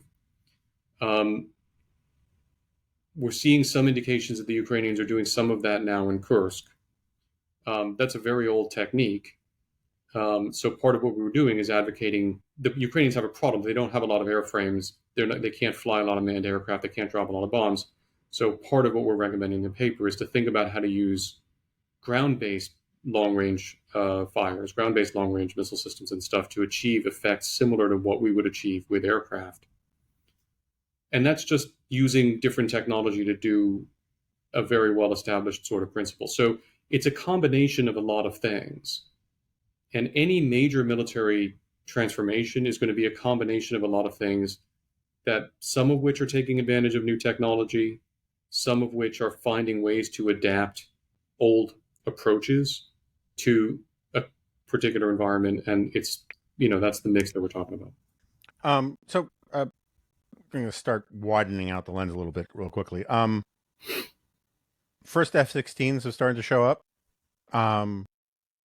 We're seeing some indications that the Ukrainians are doing some of that now in Kursk. That's a very old technique. So part of what we were doing is advocating. The Ukrainians have a problem. They don't have a lot of airframes. They can't fly a lot of manned aircraft. They can't drop a lot of bombs. So part of what we're recommending in the paper is to think about how to use ground-based long-range fires, ground-based long-range missile systems and stuff to achieve effects similar to what we would achieve with aircraft. And that's just using different technology to do a very well-established sort of principle. So it's a combination of a lot of things. And any major military transformation is going to be a combination of a lot of things, that some of which are taking advantage of new technology, some of which are finding ways to adapt old approaches to a particular environment. And it's, that's the mix that we're talking about. So I'm going to start widening out the lens a little bit real quickly. First F-16s have started to show up. I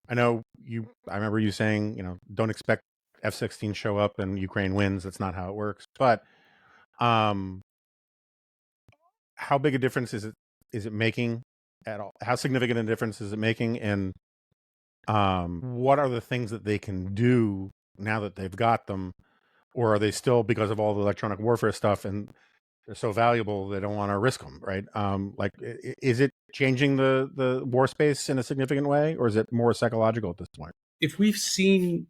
remember you saying, don't expect F-16 show up and Ukraine wins. That's not how it works. But how big a difference is it making at all? How significant a difference is it making? And what are the things that they can do now that they've got them? Or are they still, because of all the electronic warfare stuff and they're so valuable, they don't want to risk them, right? Is it changing the war space in a significant way, or is it more psychological at this point? If we've seen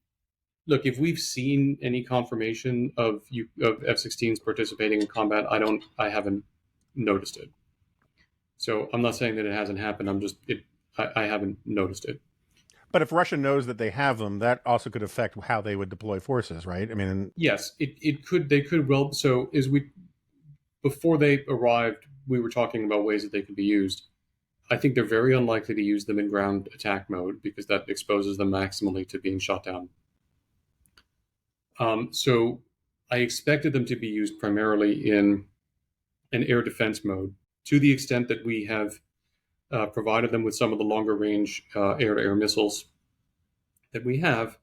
any confirmation of F-16s participating in combat, I haven't noticed it. So I'm not saying that it hasn't happened. I haven't noticed it. But if Russia knows that they have them, that also could affect how they would deploy forces, right? I mean, yes, it could. They could. Well, so before they arrived, we were talking about ways that they could be used. I think they're very unlikely to use them in ground attack mode because that exposes them maximally to being shot down. So I expected them to be used primarily in an air defense mode, to the extent that we have provided them with some of the longer range air-to-air missiles that we have.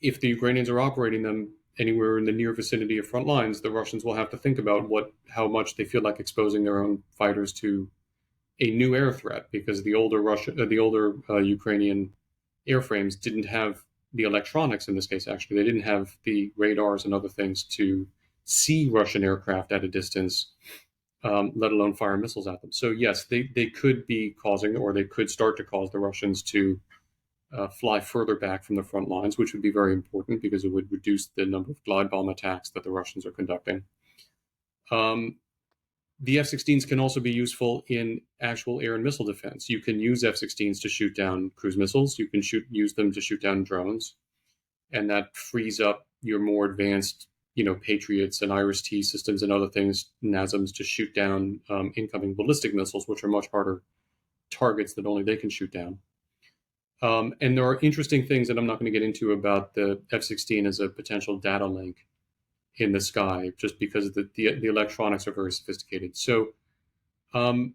If the Ukrainians are operating them anywhere in the near vicinity of front lines, the Russians will have to think about how much they feel like exposing their own fighters to a new air threat, because the older Ukrainian airframes didn't have the electronics. In this case, actually, they didn't have the radars and other things to see Russian aircraft at a distance, let alone fire missiles at them. So yes, they could be causing, or they could start to cause, the Russians to fly further back from the front lines, which would be very important because it would reduce the number of glide bomb attacks that the Russians are conducting. The F-16s can also be useful in actual air and missile defense. You can use F-16s to shoot down cruise missiles. You can use them to shoot down drones. and that frees up your more advanced, Patriots and Iris-T systems and other things, NASMs, to shoot down incoming ballistic missiles, which are much harder targets that only they can shoot down. And there are interesting things that I'm not going to get into about the F-16 as a potential data link in the sky, just because the electronics are very sophisticated. So I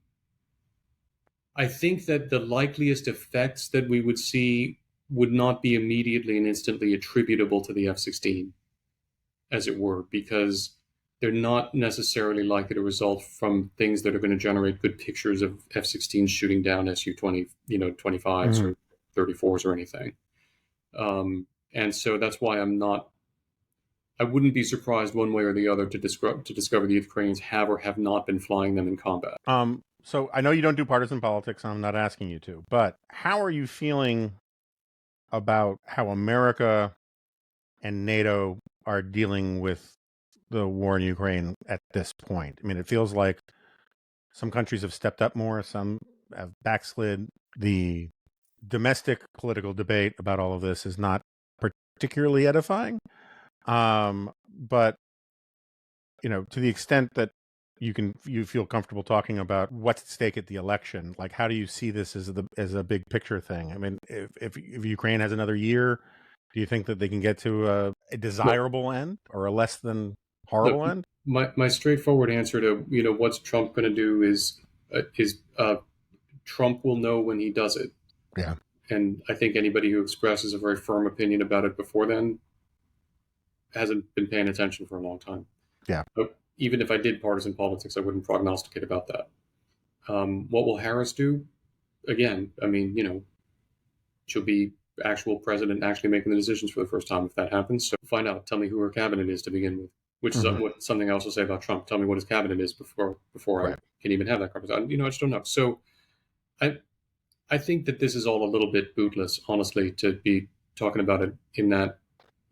think that the likeliest effects that we would see would not be immediately and instantly attributable to the F-16, as it were, because they're not necessarily likely to result from things that are going to generate good pictures of F-16s shooting down Su-20, 25s or 34s or anything. And so that's why I wouldn't be surprised one way or the other to discover the Ukrainians have or have not been flying them in combat. So I know you don't do partisan politics, and I'm not asking you to, but how are you feeling about how America and NATO are dealing with the war in Ukraine at this point? I mean, it feels like some countries have stepped up more, some have backslid. The domestic political debate about all of this is not particularly edifying. But, to the extent that you feel comfortable talking about what's at stake at the election, like how do you see this as a big picture thing? I mean, if Ukraine has another year, do you think that they can get to a desirable end or a less than horrible end? My straightforward answer to what's Trump going to do is Trump will know when he does it. Yeah. And I think anybody who expresses a very firm opinion about it before then hasn't been paying attention for a long time. Yeah. But even if I did partisan politics, I wouldn't prognosticate about that. What will Harris do? Again, I mean, she'll be actual president, actually making the decisions for the first time if that happens. So find out. Tell me who her cabinet is to begin with, which is something I also say about Trump. Tell me what his cabinet is before Right. I can even have that conversation. I just don't know. So I think that this is all a little bit bootless, honestly, to be talking about it in that,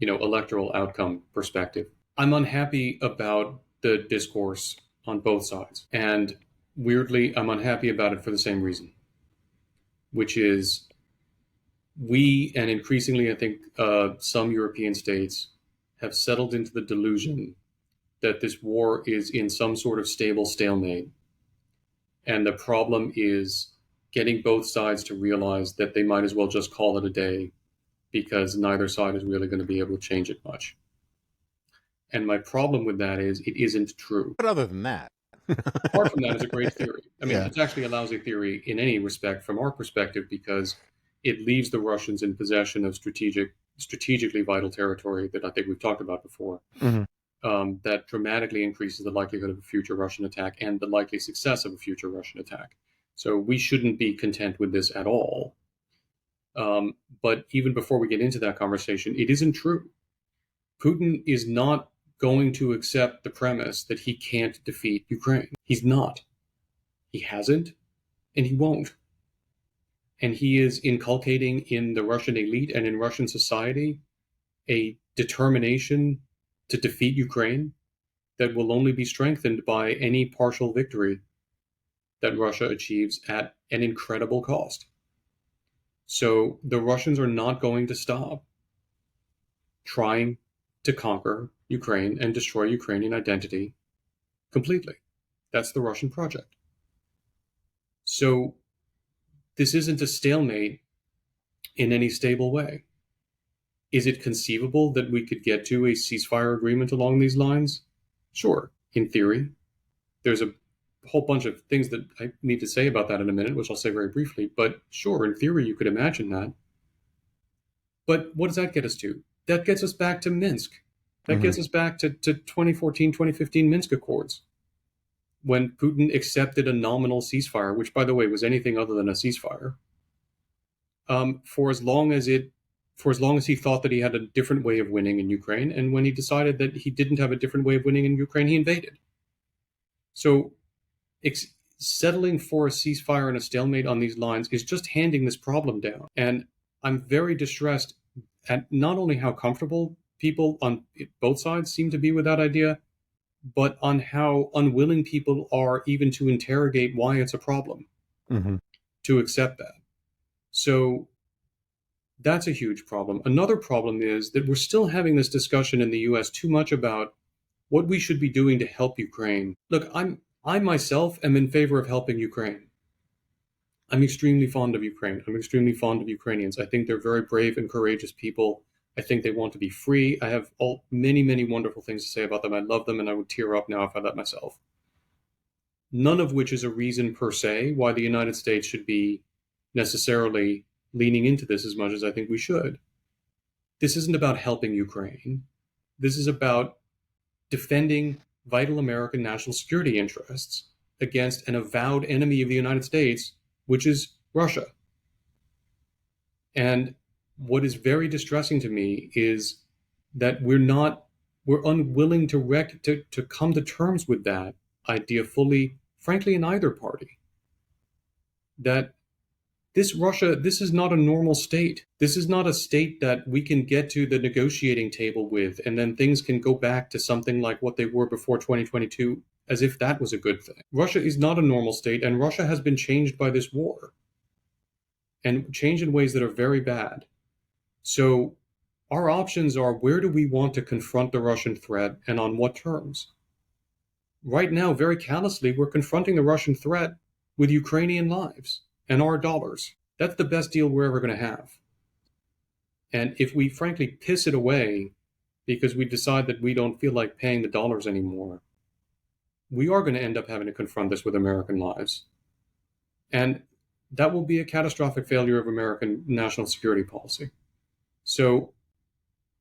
electoral outcome perspective. I'm unhappy about the discourse on both sides. And weirdly, I'm unhappy about it for the same reason, which is we, and increasingly, I think some European states, have settled into the delusion that this war is in some sort of stable stalemate. And the problem is getting both sides to realize that they might as well just call it a day, because neither side is really going to be able to change it much. And my problem with that is it isn't true. But other than that, apart from that, it's a great theory. I mean, Yeah. It's actually a lousy theory in any respect from our perspective, because it leaves the Russians in possession of strategically vital territory that I think we've talked about before. That dramatically increases the likelihood of a future Russian attack and the likely success of a future Russian attack. So we shouldn't be content with this at all. But even before we get into that conversation, it isn't true. Putin is not going to accept the premise that he can't defeat Ukraine. He's not. He hasn't, and he won't. And he is inculcating in the Russian elite and in Russian society a determination to defeat Ukraine that will only be strengthened by any partial victory that Russia achieves at an incredible cost. So the Russians are not going to stop trying to conquer Ukraine and destroy Ukrainian identity completely. That's the Russian project. So this isn't a stalemate in any stable way. Is it conceivable that we could get to a ceasefire agreement along these lines? Sure, in theory. There's a whole bunch of things that I need to say about that in a minute, which I'll say very briefly. But sure, in theory, you could imagine that. But what does that get us to? That gets us back to Minsk. That gets us back to 2014, 2015 Minsk Accords, when Putin accepted a nominal ceasefire, which, by the way, was anything other than a ceasefire, for as long as he thought that he had a different way of winning in Ukraine. And when he decided that he didn't have a different way of winning in Ukraine, he invaded. So settling for a ceasefire and a stalemate on these lines is just handing this problem down. And I'm very distressed at not only how comfortable people on both sides seem to be with that idea, but on how unwilling people are even to interrogate why it's a problem, to accept that. So That's a huge problem. Another problem is that we're still having this discussion in the US too much about what we should be doing to help Ukraine. Look, I myself am in favor of helping Ukraine. I'm extremely fond of Ukraine. I'm extremely fond of Ukrainians. I think they're very brave and courageous people. I think they want to be free. I have many, many wonderful things to say about them. I love them, and I would tear up now if I let myself. None of which is a reason per se why the United States should be necessarily leaning into this as much as I think we should. This isn't about helping Ukraine. This is about defending vital American national security interests against an avowed enemy of the United States, which is Russia. And what is very distressing to me is that we're unwilling to come to terms with that idea fully, frankly, in either party. That this is not a normal state. This is not a state that we can get to the negotiating table with, and then things can go back to something like what they were before 2022, as if that was a good thing. Russia is not a normal state, and Russia has been changed by this war, and changed in ways that are very bad. So our options are, where do we want to confront the Russian threat, and on what terms? Right now, very callously, we're confronting the Russian threat with Ukrainian lives and our dollars. That's the best deal we're ever going to have. And if we frankly piss it away because we decide that we don't feel like paying the dollars anymore, we are going to end up having to confront this with American lives. And that will be a catastrophic failure of American national security policy. So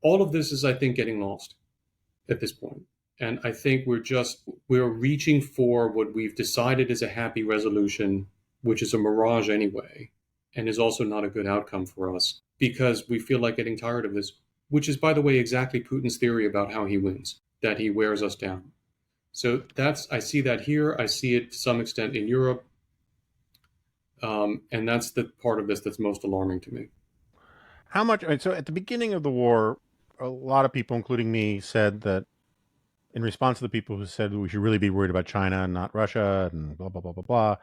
all of this is, I think, getting lost at this point. And I think we're reaching for what we've decided is a happy resolution, which is a mirage anyway, and is also not a good outcome for us because we feel like getting tired of this, which is, by the way, exactly Putin's theory about how he wins, that he wears us down. So I see that here. I see it to some extent in Europe. And that's the part of this that's most alarming to me. How much? So at the beginning of the war, a lot of people, including me, said that in response to the people who said we should really be worried about China and not Russia and blah, blah, blah, blah, blah,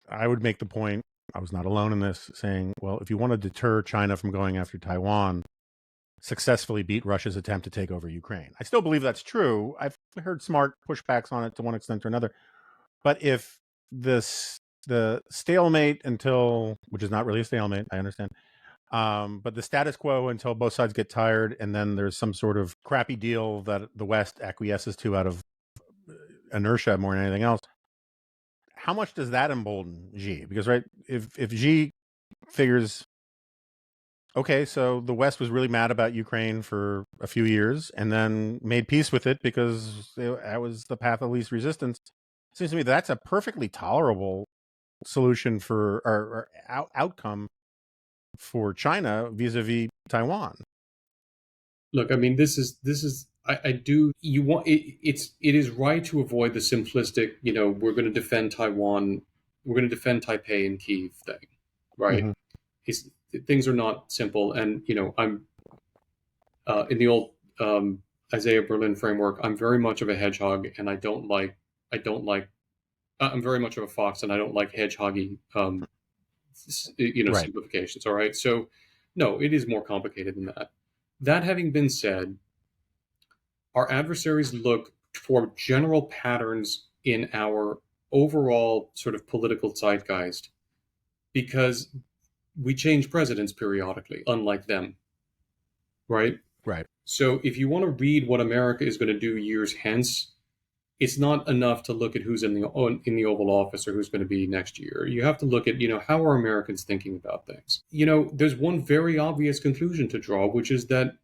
I would make the point, I was not alone in this, saying, well, if you want to deter China from going after Taiwan, successfully beat Russia's attempt to take over Ukraine. I still believe that's true. I've heard smart pushbacks on it to one extent or another. But if the stalemate until, which is not really a stalemate, I understand, but the status quo until both sides get tired and then there's some sort of crappy deal that the West acquiesces to out of inertia more than anything else, how much does that embolden Xi? Because, right, if Xi figures, okay, so the West was really mad about Ukraine for a few years and then made peace with it because that was the path of least resistance, it seems to me that's a perfectly tolerable solution for or outcome for China vis-a-vis Taiwan. Look, I mean, this is I do you want it is right to avoid the simplistic, we're going to defend Taiwan, we're going to defend Taipei and Kyiv thing, right? Mm-hmm. Things are not simple, and I'm in the old Isaiah Berlin framework. I'm very much of a hedgehog, and I'm very much of a fox, and I don't like hedgehoggy Right. simplifications. All right, so no, it is more complicated than that. That having been said, our adversaries look for general patterns in our overall sort of political zeitgeist because we change presidents periodically, unlike them, right? Right. So if you want to read what America is going to do years hence, it's not enough to look at who's in the Oval Office or who's going to be next year. You have to look at, how are Americans thinking about things? There's one very obvious conclusion to draw, which is that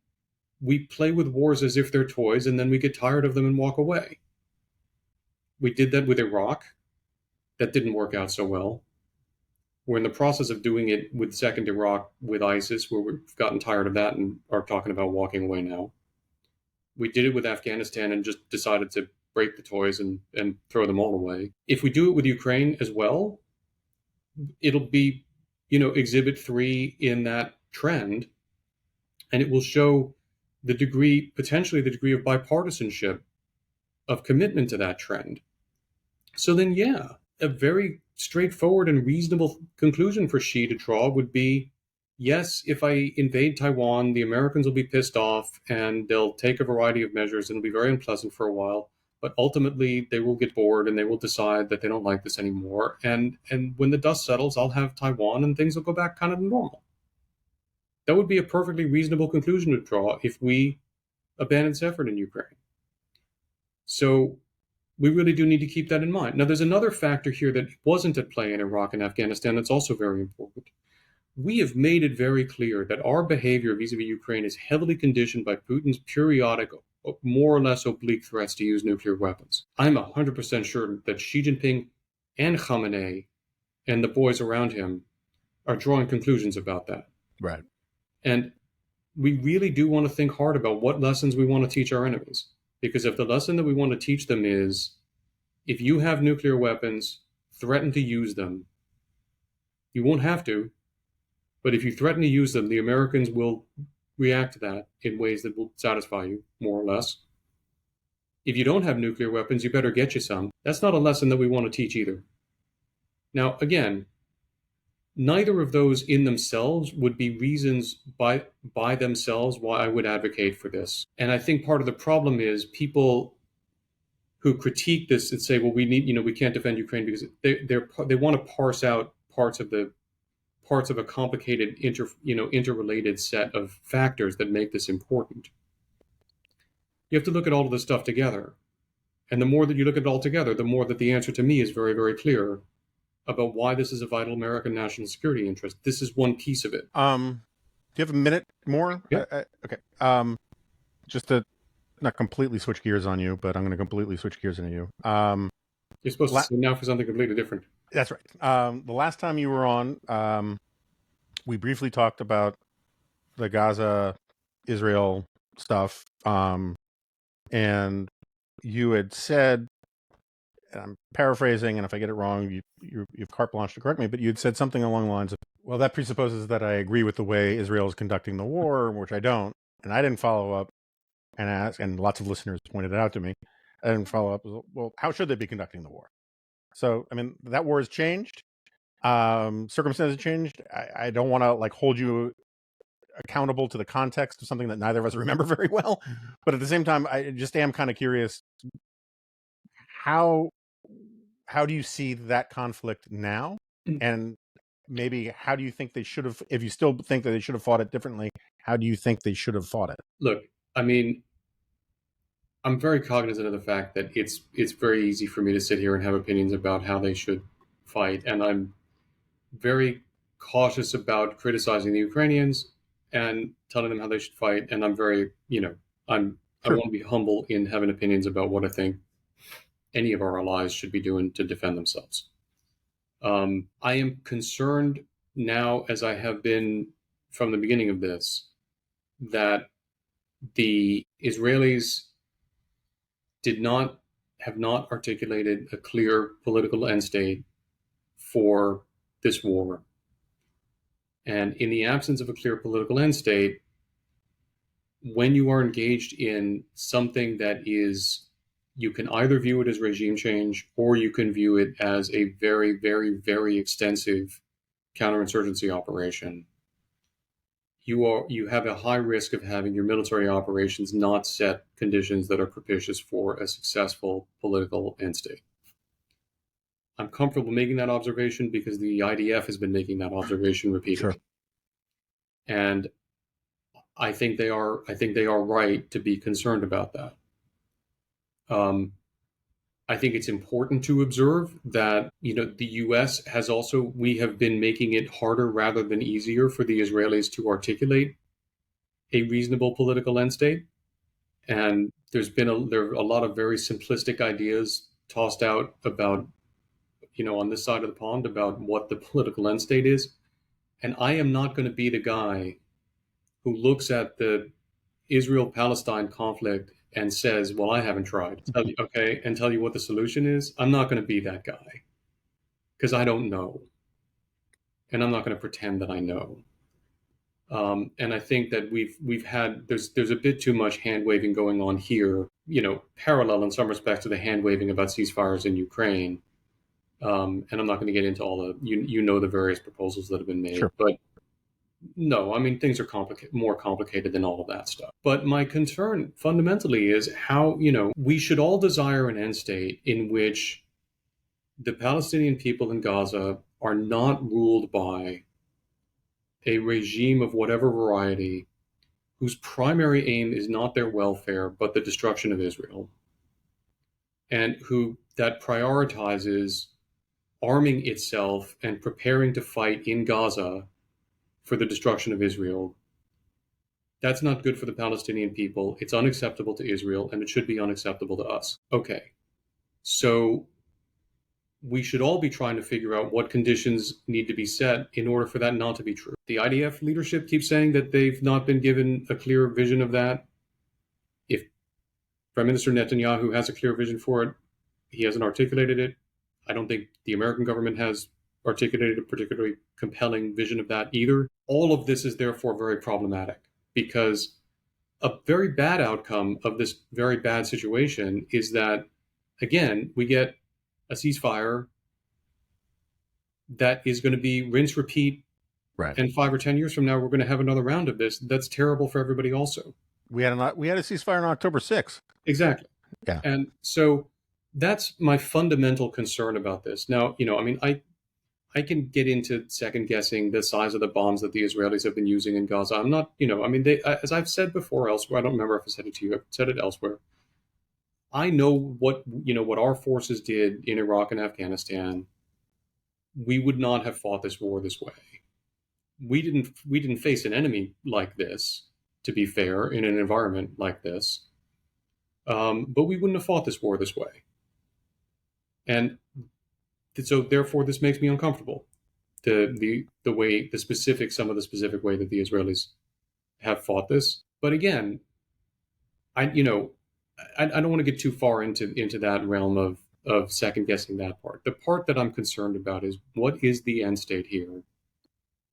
we play with wars as if they're toys, and then we get tired of them and walk away. We did that with Iraq. That didn't work out so well. We're in the process of doing it with second Iraq with ISIS, where we've gotten tired of that and are talking about walking away now. We did it with Afghanistan and just decided to break the toys and throw them all away. If we do it with Ukraine as well, it'll be, exhibit 3 in that trend, and it will show potentially the degree of bipartisanship, of commitment to that trend. So then, a very straightforward and reasonable conclusion for Xi to draw would be, yes, if I invade Taiwan, the Americans will be pissed off and they'll take a variety of measures and it'll be very unpleasant for a while. But ultimately, they will get bored and they will decide that they don't like this anymore. And when the dust settles, I'll have Taiwan and things will go back kind of normal. That would be a perfectly reasonable conclusion to draw if we abandon this effort in Ukraine. So we really do need to keep that in mind. Now, there's another factor here that wasn't at play in Iraq and Afghanistan that's also very important. We have made it very clear that our behavior vis-a-vis Ukraine is heavily conditioned by Putin's periodic, more or less oblique threats to use nuclear weapons. I'm 100% sure that Xi Jinping and Khamenei and the boys around him are drawing conclusions about that. Right. And we really do want to think hard about what lessons we want to teach our enemies. Because if the lesson that we want to teach them is, if you have nuclear weapons, threaten to use them. You won't have to, but if you threaten to use them, the Americans will react to that in ways that will satisfy you, more or less. If you don't have nuclear weapons, you better get you some. That's not a lesson that we want to teach either. Now, again, neither of those in themselves would be reasons by themselves why I would advocate for this. And I think part of the problem is people who critique this and say, well, we can't defend Ukraine because they want to parse out parts of a complicated interrelated set of factors that make this important. You have to look at all of this stuff together. And the more that you look at it all together, the more that the answer to me is very, very clear about why this is a vital American national security interest. This is one piece of it. Do you have a minute more? Yeah. Okay. Just to not completely switch gears on you, but I'm going to completely switch gears on you. You're supposed to say now for something completely different. That's right. The last time you were on, we briefly talked about the Gaza, Israel stuff, and you had said, and I'm paraphrasing, and if I get it wrong, you've carte blanche to correct me, but you had said something along the lines of, well, that presupposes that I agree with the way Israel is conducting the war, which I don't, and I didn't follow up and ask, and lots of listeners pointed it out to me. I didn't follow up. Well, how should they be conducting the war? So, I mean, that war has changed. Circumstances changed. I don't want to hold you accountable to the context of something that neither of us remember very well, but at the same time, I just am kind of curious. How do you see that conflict now? And maybe how do you think they should have, if you still think that they should have fought it differently, how do you think they should have fought it? Look, I mean, I'm very cognizant of the fact that it's very easy for me to sit here and have opinions about how they should fight. And I'm very cautious about criticizing the Ukrainians and telling them how they should fight. And I'm very, I want to be humble in having opinions about what I think any of our allies should be doing to defend themselves. I am concerned now, as I have been from the beginning of this, that the Israelis have not articulated a clear political end state for this war. And in the absence of a clear political end state, when you are engaged in something that is, you can either view it as regime change or you can view it as a very, very, very extensive counterinsurgency operation, you have a high risk of having your military operations not set conditions that are propitious for a successful political end state. I'm comfortable making that observation because the IDF has been making that observation repeatedly. Sure. And I think they are right to be concerned about that. I think it's important to observe that, the U.S. we have been making it harder rather than easier for the Israelis to articulate a reasonable political end state. And there are a lot of very simplistic ideas tossed out about, on this side of the pond about what the political end state is. And I am not going to be the guy who looks at the Israel-Palestine conflict and says, well, I haven't tried. And tell you what the solution is. I'm not going to be that guy because I don't know. And I'm not going to pretend that I know. And I think that there's a bit too much hand waving going on here, parallel in some respects to the hand waving about ceasefires in Ukraine. And I'm not going to get into all the, the various proposals that have been made. Sure. But No, I mean, things are more complicated than all of that stuff. But my concern fundamentally is how, we should all desire an end state in which the Palestinian people in Gaza are not ruled by a regime of whatever variety whose primary aim is not their welfare, but the destruction of Israel, and who that prioritizes arming itself and preparing to fight in Gaza for the destruction of Israel. That's not good for the Palestinian people. It's unacceptable to Israel, and it should be unacceptable to us. Okay, so we should all be trying to figure out what conditions need to be set in order for that not to be true. The IDF leadership keeps saying that they've not been given a clear vision of that. If Prime Minister Netanyahu has a clear vision for it, he hasn't articulated it. I don't think the American government has articulated a particularly compelling vision of that either. All of this is therefore very problematic, because a very bad outcome of this very bad situation is that, again, we get a ceasefire that is going to be rinse repeat. Right. And 5 or 10 years from now, we're going to have another round of this. That's terrible for everybody also. We had a ceasefire on October 6th. Exactly. Yeah. And so that's my fundamental concern about this. Now, I can get into second guessing the size of the bombs that the Israelis have been using in Gaza. I'm not, as I've said before elsewhere, I don't remember if I said it to you, I've said it elsewhere. I know what our forces did in Iraq and Afghanistan. We would not have fought this war this way. We didn't face an enemy like this, to be fair, in an environment like this. But we wouldn't have fought this war this way. And so therefore this makes me uncomfortable. Some of the specific way that the Israelis have fought this. But again, I don't want to get too far into that realm of second guessing that part. The part that I'm concerned about is, what is the end state here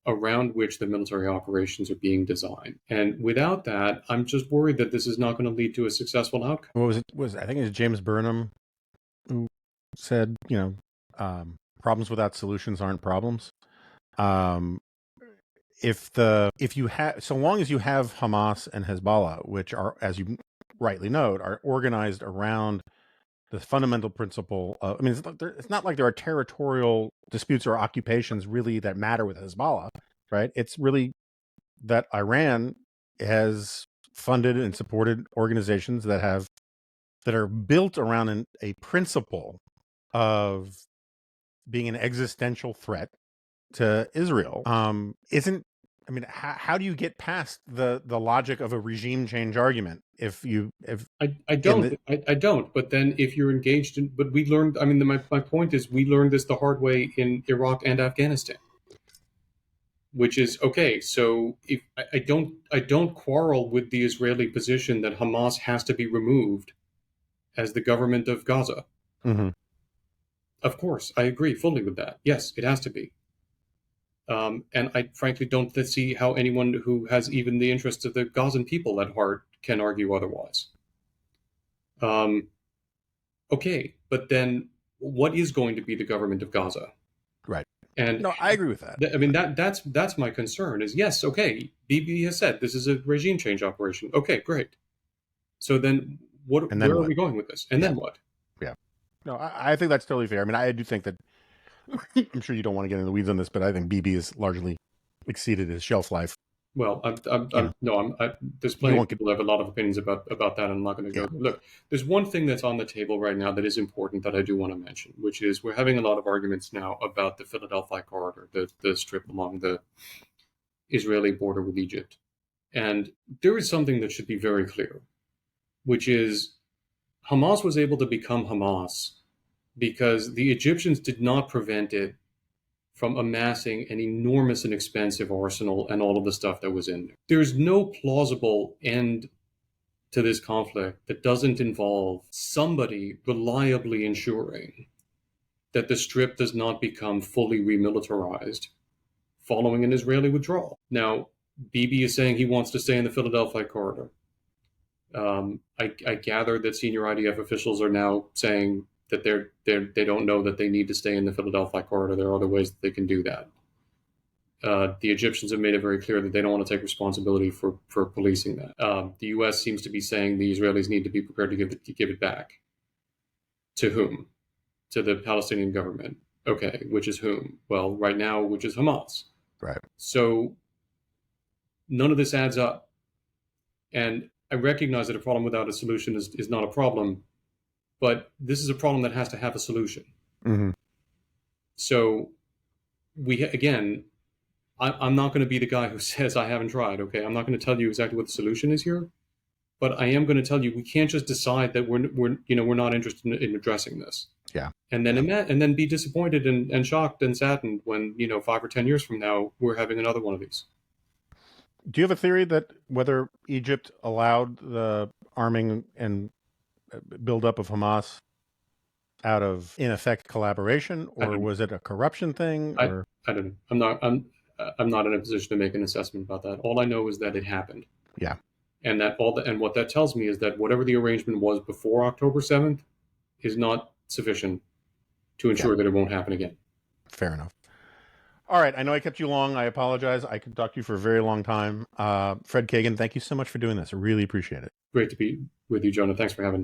around which the military operations are being designed? And without that, I'm just worried that this is not going to lead to a successful outcome. What was it? I think it was James Burnham who said, problems without solutions aren't problems. So long as you have Hamas and Hezbollah, which are, as you rightly note, are organized around the fundamental principle of, it's not like there are territorial disputes or occupations really that matter with Hezbollah, right? It's really that Iran has funded and supported organizations that are built around a principle of being an existential threat to Israel. How do you get past the logic of a regime change argument I don't. But then if you're engaged in, but we learned, my point is, we learned this the hard way in Iraq and Afghanistan, which is, okay, so if I don't quarrel with the Israeli position that Hamas has to be removed as the government of Gaza. Mm-hmm. Of course, I agree fully with that. Yes, it has to be. And I frankly don't see how anyone who has even the interests of the Gazan people at heart can argue otherwise. Okay, but then what is going to be the government of Gaza? Right. And no, I agree with that. That's my concern is, yes, okay, Bibi has said this is a regime change operation. Okay, great. So then where are we going with this? And then what? Yeah. No, I think that's totally fair. I do think that, I'm sure you don't want to get into the weeds on this, but I think BB has largely exceeded his shelf life. Well, there's plenty of people who have a lot of opinions about that, and I'm not going to go. Look, there's one thing that's on the table right now that is important that I do want to mention, which is we're having a lot of arguments now about the Philadelphia corridor, the strip along the Israeli border with Egypt. And there is something that should be very clear, which is Hamas was able to become Hamas because the Egyptians did not prevent it from amassing an enormous and expensive arsenal and all of the stuff that was in there. There's no plausible end to this conflict that doesn't involve somebody reliably ensuring that the Strip does not become fully remilitarized following an Israeli withdrawal. Now, Bibi is saying he wants to stay in the Philadelphia corridor. I gather that senior IDF officials are now saying that they don't know that they need to stay in the Philadelphia corridor. There are other ways that they can do that. The Egyptians have made it very clear that they don't want to take responsibility for policing that. The U.S. seems to be saying the Israelis need to be prepared to give it back. To whom? To the Palestinian government. Okay, which is whom? Well, right now, which is Hamas. Right. So none of this adds up. And I recognize that a problem without a solution is not a problem, but this is a problem that has to have a solution. Mm-hmm. So I'm not going to be the guy who says I haven't tried. Okay, I'm not going to tell you exactly what the solution is here, but I am going to tell you we can't just decide that we're not interested in addressing this. Yeah, and then be disappointed and shocked and saddened when 5 or 10 years from now we're having another one of these. Do you have a theory that whether Egypt allowed the arming and buildup of Hamas out of, in effect, collaboration, or was it a corruption thing? I don't know. I'm not in a position to make an assessment about that. All I know is that it happened. Yeah. And what that tells me is that whatever the arrangement was before October 7th is not sufficient to ensure that it won't happen again. Fair enough. All right. I know I kept you long. I apologize. I could talk to you for a very long time. Fred Kagan, thank you so much for doing this. I really appreciate it. Great to be with you, Jonah. Thanks for having me.